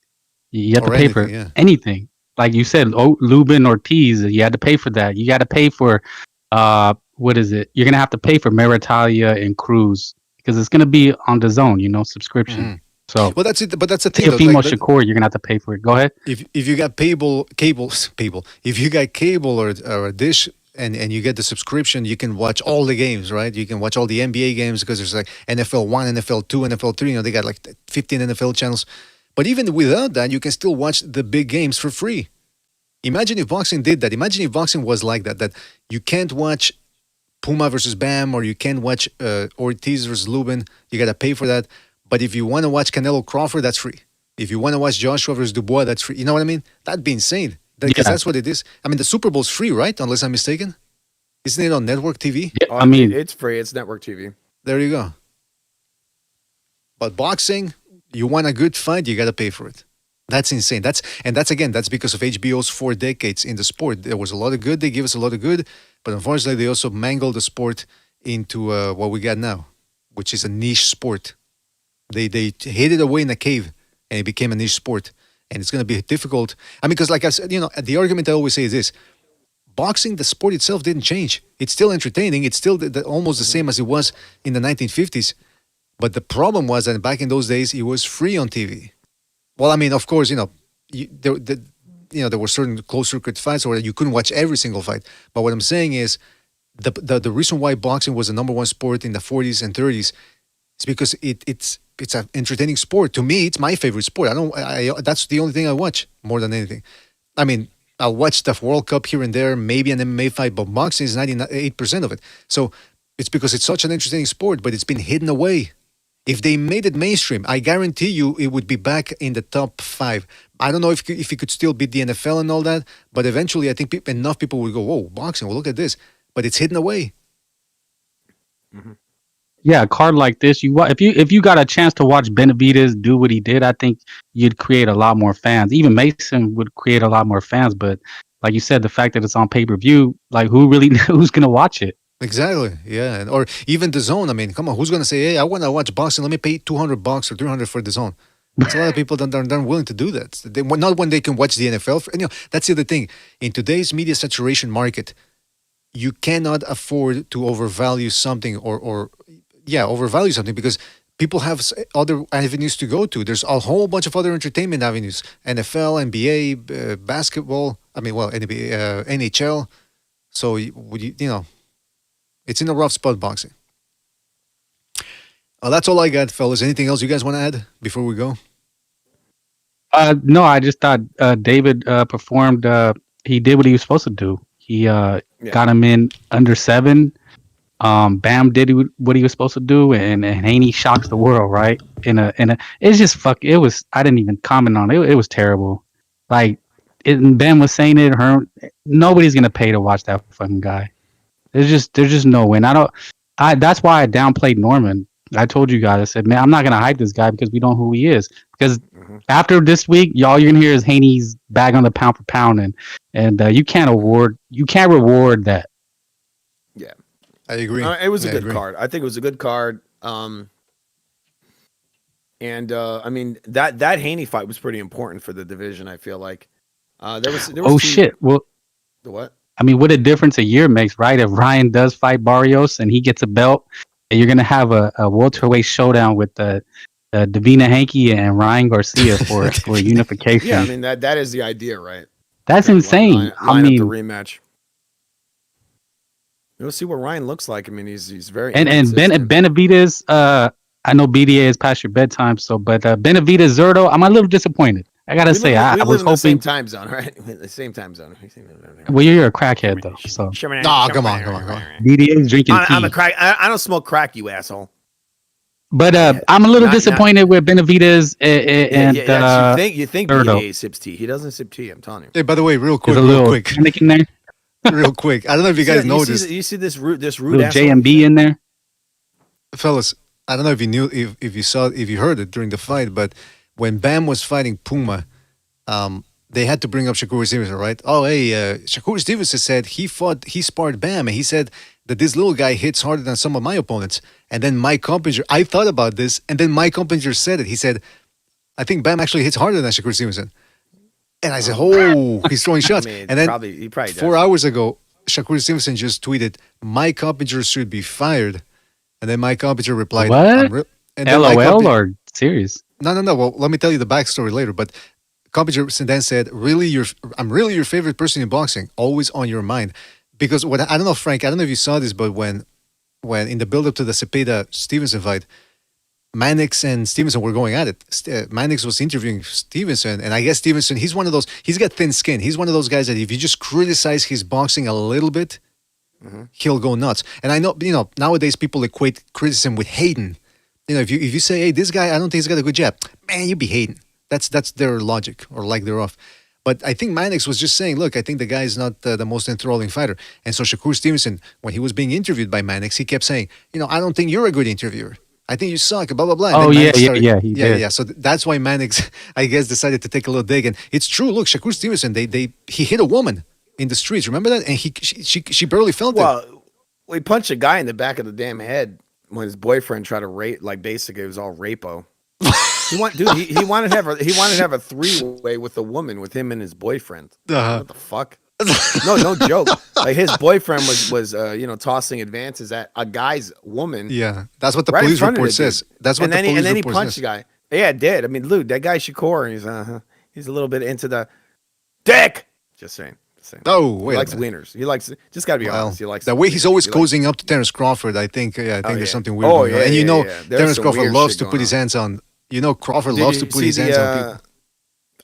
You have to pay for anything. Like you said, Lubin Ortiz, you had to pay for that. You got to pay for, what is it? You're going to have to pay for Meritalia and Cruz because it's going to be on the zone, subscription. Mm-hmm. So, well, that's it. But that's the thing. Shakur, you're going to have to pay for it. Go ahead. If you got cable, if you got cable or a dish and you get the subscription, you can watch all the games, right? You can watch all the NBA games because there's like NFL 1, NFL 2, NFL 3. They got like 15 NFL channels. But even without that, you can still watch the big games for free. Imagine if boxing did that. Imagine if boxing was like that you can't watch Puma versus Bam, or you can't watch Ortiz versus Lubin. You got to pay for that. But if you want to watch Canelo Crawford, that's free. If you want to watch Joshua versus Dubois, that's free. You know what I mean? That'd be insane. Because that's what it is. I mean, the Super Bowl's free, right? Unless I'm mistaken. Isn't it on network TV? Yeah, I mean, it's free. It's network TV. There you go. But boxing, you want a good fight, you got to pay for it. That's insane. That's because of HBO's 4 decades in the sport. There was a lot of good. They give us a lot of good. But unfortunately, they also mangled the sport into what we got now, which is a niche sport. They hid it away in a cave, and it became a niche sport. And it's going to be difficult. I mean, because like I said, the argument I always say is this. Boxing, the sport itself didn't change. It's still entertaining. It's still almost the same as it was in the 1950s. But the problem was that back in those days, it was free on TV. Well, I mean, of course, there were certain close-circuit fights where you couldn't watch every single fight. But what I'm saying is the reason why boxing was the number one sport in the 40s and 30s is because it's an entertaining sport. To me, it's my favorite sport. That's the only thing I watch more than anything. I mean, I'll watch the World Cup here and there, maybe an MMA fight, but boxing is 98% of it. So it's because it's such an entertaining sport, but it's been hidden away. If they made it mainstream, I guarantee you it would be back in the top 5. I don't know if it could still beat the NFL and all that, but eventually I think enough people would go, whoa, boxing, well, look at this. But it's hidden away. Mm-hmm. Yeah, a card like this, if you got a chance to watch Benavidez do what he did, I think you'd create a lot more fans. Even Mason would create a lot more fans. But like you said, the fact that it's on pay-per-view, like who's going to watch it? Exactly, yeah. Or even the zone. I mean, come on, who's going to say, hey, I want to watch boxing, let me pay $200 or $300 for the zone? There's a lot of people that aren't willing to do that. Not when they can watch the NFL. That's the other thing. In today's media saturation market, you cannot afford to overvalue something overvalue something because people have other avenues to go to. There's a whole bunch of other entertainment avenues. NFL, NBA, basketball, NBA, NHL. So, it's in a rough spot, boxing. That's all I got, fellas. Anything else you guys want to add before we go? No, I just thought David performed. He did what he was supposed to do. He got him in under 7. Bam did what he was supposed to do, and Haney shocks the world, right? It's just it was. I didn't even comment on it. It was terrible. Like Ben was saying it. Nobody's gonna pay to watch that fucking guy. There's just no win. That's why I downplayed Norman. I told you guys, I said, man, I'm not going to hype this guy because we don't know who he is. Because after this week, y'all, you're going to hear is Haney's bag on the pound for pound. And you can't reward that. Yeah. I agree. It was a good card. I think it was a good card. I mean, that Haney fight was pretty important for the division, I feel like. There was shit. Well, the what? I mean, what a difference a year makes, right? If Ryan does fight Barrios and he gets a belt, and you're going to have a welterweight showdown with Devin Haney and Ryan Garcia for unification. Yeah, I mean, that is the idea, right? That's insane. Line up the rematch. We'll see what Ryan looks like. I mean, he's very and Benavidez. I know BDA is past your bedtime, but Benavidez Zurdo, I'm a little disappointed. I gotta say, I was hoping the same time zone, right? The same time zone. Well, you're a crackhead though, so. Come on. BDA is drinking tea. I'm a crack. I don't smoke crack, you asshole. But I'm a little disappointed with Benavidez and you think BDA sips tea? He doesn't sip tea. I'm telling you. Hey, by the way, real quick, in there. Real quick. I don't know if you guys noticed. You see this root little JMB in there, fellas. I don't know if you knew, if you heard it during the fight, but when Bam was fighting Puma, they had to bring up Shakur Stevenson, right? Oh, hey, Shakur Stevenson said he sparred Bam, and he said that this little guy hits harder than some of my opponents. And then Mike Compinger, I thought about this, and then Mike Compinger said it. He said, I think Bam actually hits harder than Shakur Stevenson. And I said, oh, he's throwing shots. I mean, and then he probably 4 hours ago, Shakur Stevenson just tweeted, Mike Compinger should be fired. And then Mike Compinger replied, what? LOL or serious? No. Well, let me tell you the backstory later. But Compinger then said, I'm really your favorite person in boxing, always on your mind. Because I don't know, Frank, I don't know if you saw this, but when in the build-up to the Cepeda-Stevenson fight, Mannix and Stevenson were going at it. Mannix was interviewing Stevenson, and I guess Stevenson, he's got thin skin. He's one of those guys that if you just criticize his boxing a little bit, he'll go nuts. And I know, nowadays people equate criticism with hating. If you say, hey, this guy, I don't think he's got a good jab, man, you be hating. That's their logic or lack thereof. But I think Mannix was just saying, look, I think the guy is not the most enthralling fighter. And so Shakur Stevenson, when he was being interviewed by Mannix, he kept saying, I don't think you're a good interviewer. I think you suck, blah, blah, blah. And yeah. So that's why Mannix, I guess, decided to take a little dig. And it's true. Look, Shakur Stevenson, he hit a woman in the streets. Remember that? And she barely felt it. Well, we punched a guy in the back of the damn head when his boyfriend tried to rape. Like basically, it was all rapo. He wanted to have a 3-way with a woman, with him and his boyfriend. What the fuck? No joke. Like his boyfriend was tossing advances at a guy's woman. Yeah, that's what the police report says. That's what the police report says. And then he punched the guy. Yeah, it did. I mean, Lou, that guy Shakur, he's a little bit into the dick. Just saying. Oh, wait. He likes wieners. He likes. Just gotta be honest. He likes the way he's always cozying up to Terrence Crawford. I think there's something weird. Oh, yeah, and Terrence Crawford loves to put his hands on. Crawford loves to put his hands on people.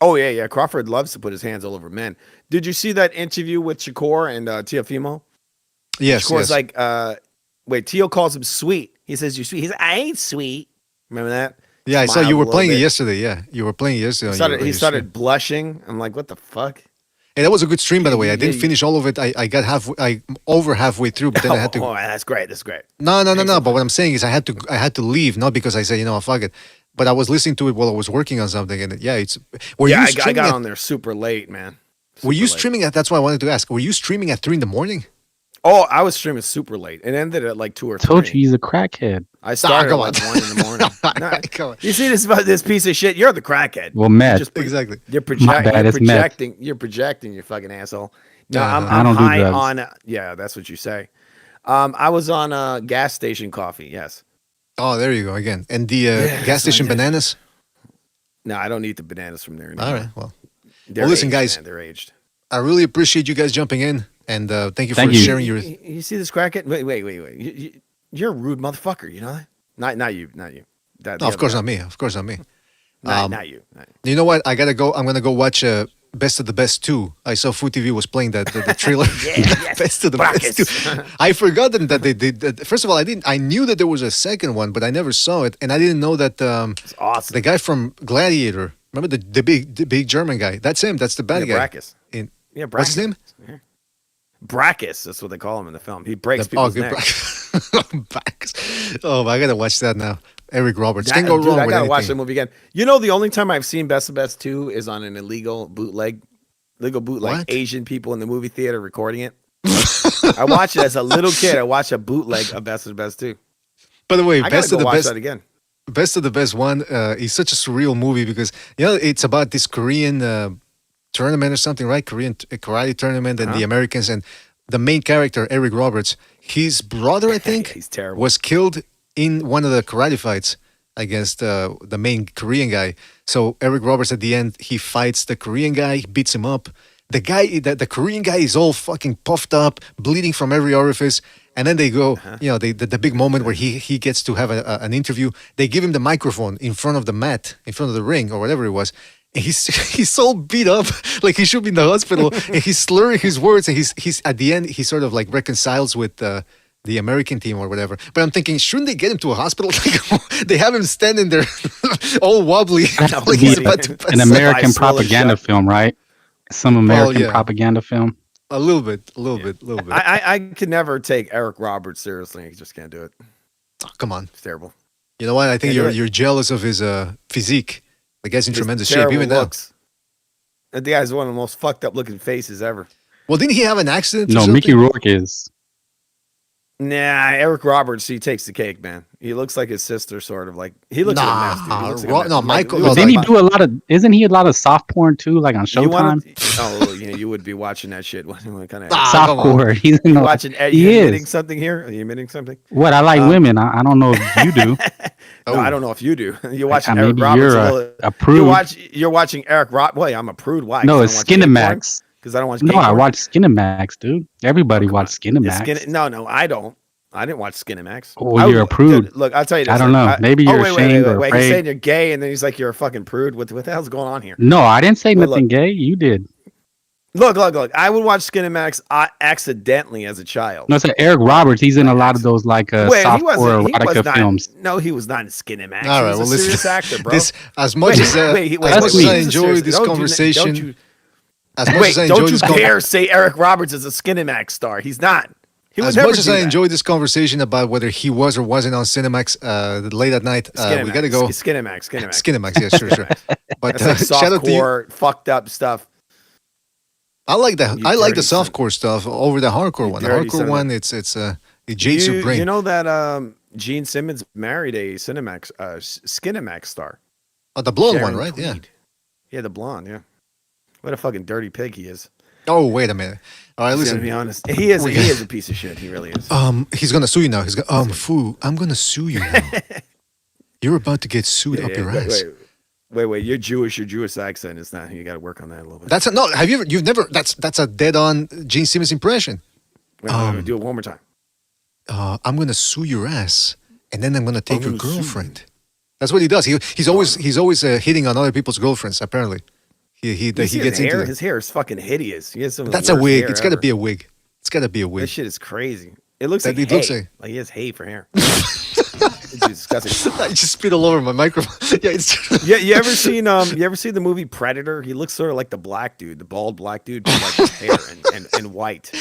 Oh yeah. Crawford loves to put his hands all over men. Did you see that interview with Shakur and Teofimo? Yes. Shakur's like, Teo calls him sweet. He says, "You're sweet." He's like, "I ain't sweet." Remember that? Yeah, I saw you were playing it yesterday. Yeah, you were playing it yesterday. He started blushing. I'm like, what the fuck? Hey, that was a good stream, by the way. I didn't finish all of it. I got over halfway through, but then I had to. Oh, that's great. That's great. No. But what I'm saying is, I had to leave, not because I said, fuck it. But I was listening to it while I was working on something, and I got on there super late, man. Were you streaming at? That's why I wanted to ask. Were you streaming at 3 a.m? Oh, I was streaming super late. It ended at like 2 or 3. Told you he's a crackhead. I started at like 1 a.m. You see this piece of shit? You're the crackhead. Well, meth. Exactly. You're My bad, it's projecting. You're projecting. You fucking asshole. No, I'm I don't high do drugs. on. Yeah, that's what you say. I was on gas station coffee. Yes. Oh, there you go again. And the gas station bananas. No, I don't eat the bananas from there anymore. All right. Well, listen, aged, guys. Man, they're aged. I really appreciate you guys jumping in, and thank you for sharing your. You see this crackhead? Wait. You're a rude motherfucker. You know that? Not you. Of course not me. Of course not me. Not you. You know what? I gotta go. I'm gonna go watch Best of the Best 2. I saw Food TV was playing the trailer. Best of the Best 2. I forgot that they did. First of all, I knew that there was a second one, but I never saw it, and I didn't know that. It's awesome. The guy from Gladiator. Remember the big German guy? That's him. That's the bad guy. Brackus. Brackus. What's his name? Brackus. That's what they call him in the film. He breaks people's necks. Brackus. Oh, I gotta watch that now. Eric Roberts. Can't go wrong with anything. I gotta watch that movie again. The only time I've seen Best of Best 2 is on an illegal bootleg. What? Asian people in the movie theater recording it. I watched it as a little kid. I watched a bootleg of Best of the Best 2. By the way, Best of the Best again. Best of the Best 1 is such a surreal movie because it's about this Korean tournament or something, right? Korean karate tournament and the Americans, and the main character Eric Roberts, his brother, I think, he's terrible, was killed in one of the karate fights against the main Korean guy. So Eric Roberts at the end, he fights the Korean guy, beats him up. The Korean guy is all fucking puffed up, bleeding from every orifice. And then they go, the big moment where he gets to have an interview. They give him the microphone in front of the mat, in front of the ring or whatever it was. And he's so beat up, like he should be in the hospital. And he's slurring his words. And he's at the end, he sort of like reconciles with the American team or whatever. But I'm thinking, shouldn't they get him to a hospital? They have him standing there all wobbly. Like he's about to an American propaganda film, right? Some American propaganda film. A little bit. I could never take Eric Roberts seriously. I just can't do it. Oh, come on. It's terrible. You know what? I think you're jealous of his physique. The guy's in tremendous shape. Even looks. The guy's one of the most fucked up looking faces ever. Well, didn't he have an accident? No, Mickey Rourke is. Nah, Eric Roberts, he takes the cake, man. He looks like his sister, sort of like he looks like a mess, dude. He looks like a mess. Michael. Didn't he do a lot of? Isn't he a lot of soft porn too, like on Showtime? You would be watching that shit. What kind of soft porn? He's in watching. Are you admitting something here? Are you admitting something? What? I like women. I don't know if you do. No, I don't know if you do. You're watching Eric Roberts. You're a prude. You're watching Eric Roberts. Boy, I'm a prude. Why? No, it's Skinemax. Because I don't watch. No, I watch Skinemax, dude. Everybody watch Skinemax. No, I don't. I didn't watch Skinemax. Oh, you're a prude. Dude, look, I'll tell you this. I don't know. Maybe you're ashamed or afraid. He's saying you're gay, and then he's like, you're a fucking prude. What the hell's going on here? No, I didn't say nothing gay. You did. Look. I would watch Skinemax accidentally as a child. No, it's Eric Roberts. He's in a lot of those like softcore erotica films. No, he was not in Skinemax. All right, he was a serious actor, bro. As much as I enjoy this conversation, don't you dare say Eric Roberts is a Skinemax star. He's not. As much as I enjoyed this conversation about whether he was or wasn't on Cinemax late at night, we got to go. Skinemax, yeah, sure. But shout out to you. Fucked up stuff. I like that. I like the softcore stuff over the hardcore one. The hardcore one, it jades your brain. You know that Gene Simmons married a Skinemax star. Oh, the blonde Sharon one, right? Tweed. Yeah. Yeah, the blonde. Yeah. What a fucking dirty pig he is. Oh, wait a minute. All right, listen. To be honest, he is a piece of shit. He really is. He's gonna sue you now. He's gonna Fu, I'm gonna sue you now. You're about to get sued up your ass. Wait. You're Jewish. Your Jewish accent is not. You got to work on that a little bit. That's no. Have you ever? You've never. That's a dead-on Gene Simmons impression. Wait, do it one more time. I'm gonna sue your ass, and then I'm gonna take your girlfriend. That's what he does. He's always hitting on other people's girlfriends. Apparently, he gets into that. His hair is fucking hideous. He has some. That's a wig. It's got to be a wig. It's got to be a wig. This shit is crazy. It looks like it hay. looks like he has hay for hair. It's disgusting. I just spit all over my microphone. Yeah, you ever seen the movie Predator? He looks sort of like the black dude, the bald black dude, but like with hair and white.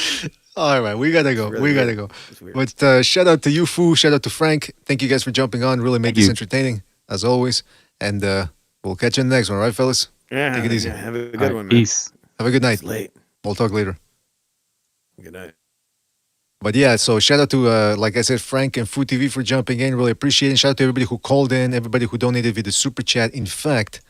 All right, we gotta go. Really gotta go. But shout out to you, Fu. Shout out to Frank. Thank you guys for jumping on. Really made this entertaining as always. And we'll catch you in the next one, all right, fellas? Yeah. Take it easy. Yeah, have a good one, man. Peace. Have a good night. It's late. We'll talk later. Good night. But yeah, so shout out to, like I said, Frank and Food TV for jumping in. Really appreciate it. Shout out to everybody who called in, everybody who donated via the super chat. In fact,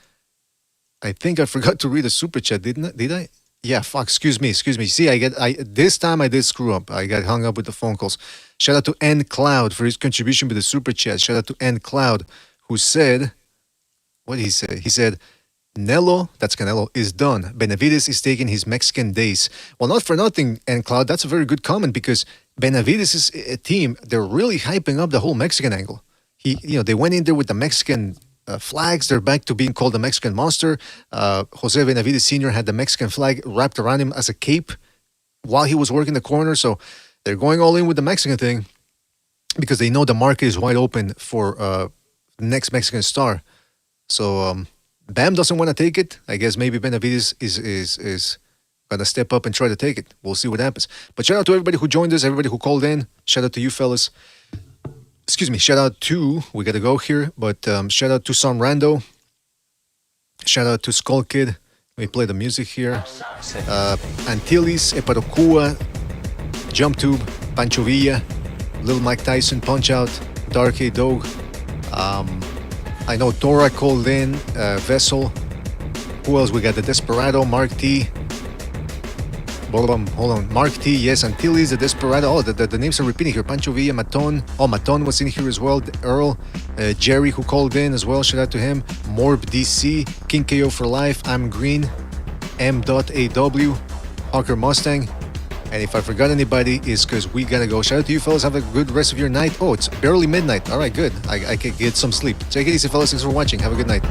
I think I forgot to read the super chat, did I? Yeah, fuck. Excuse me. See, this time I did screw up. I got hung up with the phone calls. Shout out to N Cloud for his contribution with the super chat. Shout out to N Cloud, who said, what did he say? He said, Nello, that's Canelo, is done. Benavidez is taking his Mexican days. Well, not for nothing, and Cloud, that's a very good comment because Benavidez' team, they're really hyping up the whole Mexican angle. They went in there with the Mexican flags. They're back to being called the Mexican Monster. Jose Benavidez Sr. had the Mexican flag wrapped around him as a cape while he was working the corner. So they're going all in with the Mexican thing because they know the market is wide open for next Mexican star. So Bam doesn't want to take it. I guess maybe Benavidez is going to step up and try to take it. We'll see what happens. But shout out to everybody who joined us, everybody who called in. Shout out to you fellas. Excuse me. Shout out to, we got to go here, but shout out to Sam Rando. Shout out to Skull Kid. Let me play the music here. Antilles, Eparocua, Jump Tube, Pancho Villa, Little Mike Tyson, Punch Out, Dark A Dog. I know Dora called in, Vessel. Who else? We got the Desperado, Mark T. Hold on. Mark T, yes, Antilles, the Desperado. Oh, the names are repeating here. Pancho Villa, Maton. Oh, Maton was in here as well. Earl, Jerry, who called in as well. Shout out to him. Morb DC, King KO for Life, I'm Green, M.AW, Hawker Mustang. And if I forgot anybody, it's because we gotta go. Shout out to you fellas. Have a good rest of your night. Oh, it's barely midnight. All right, good. I can get some sleep. Take it easy, fellas. Thanks for watching. Have a good night.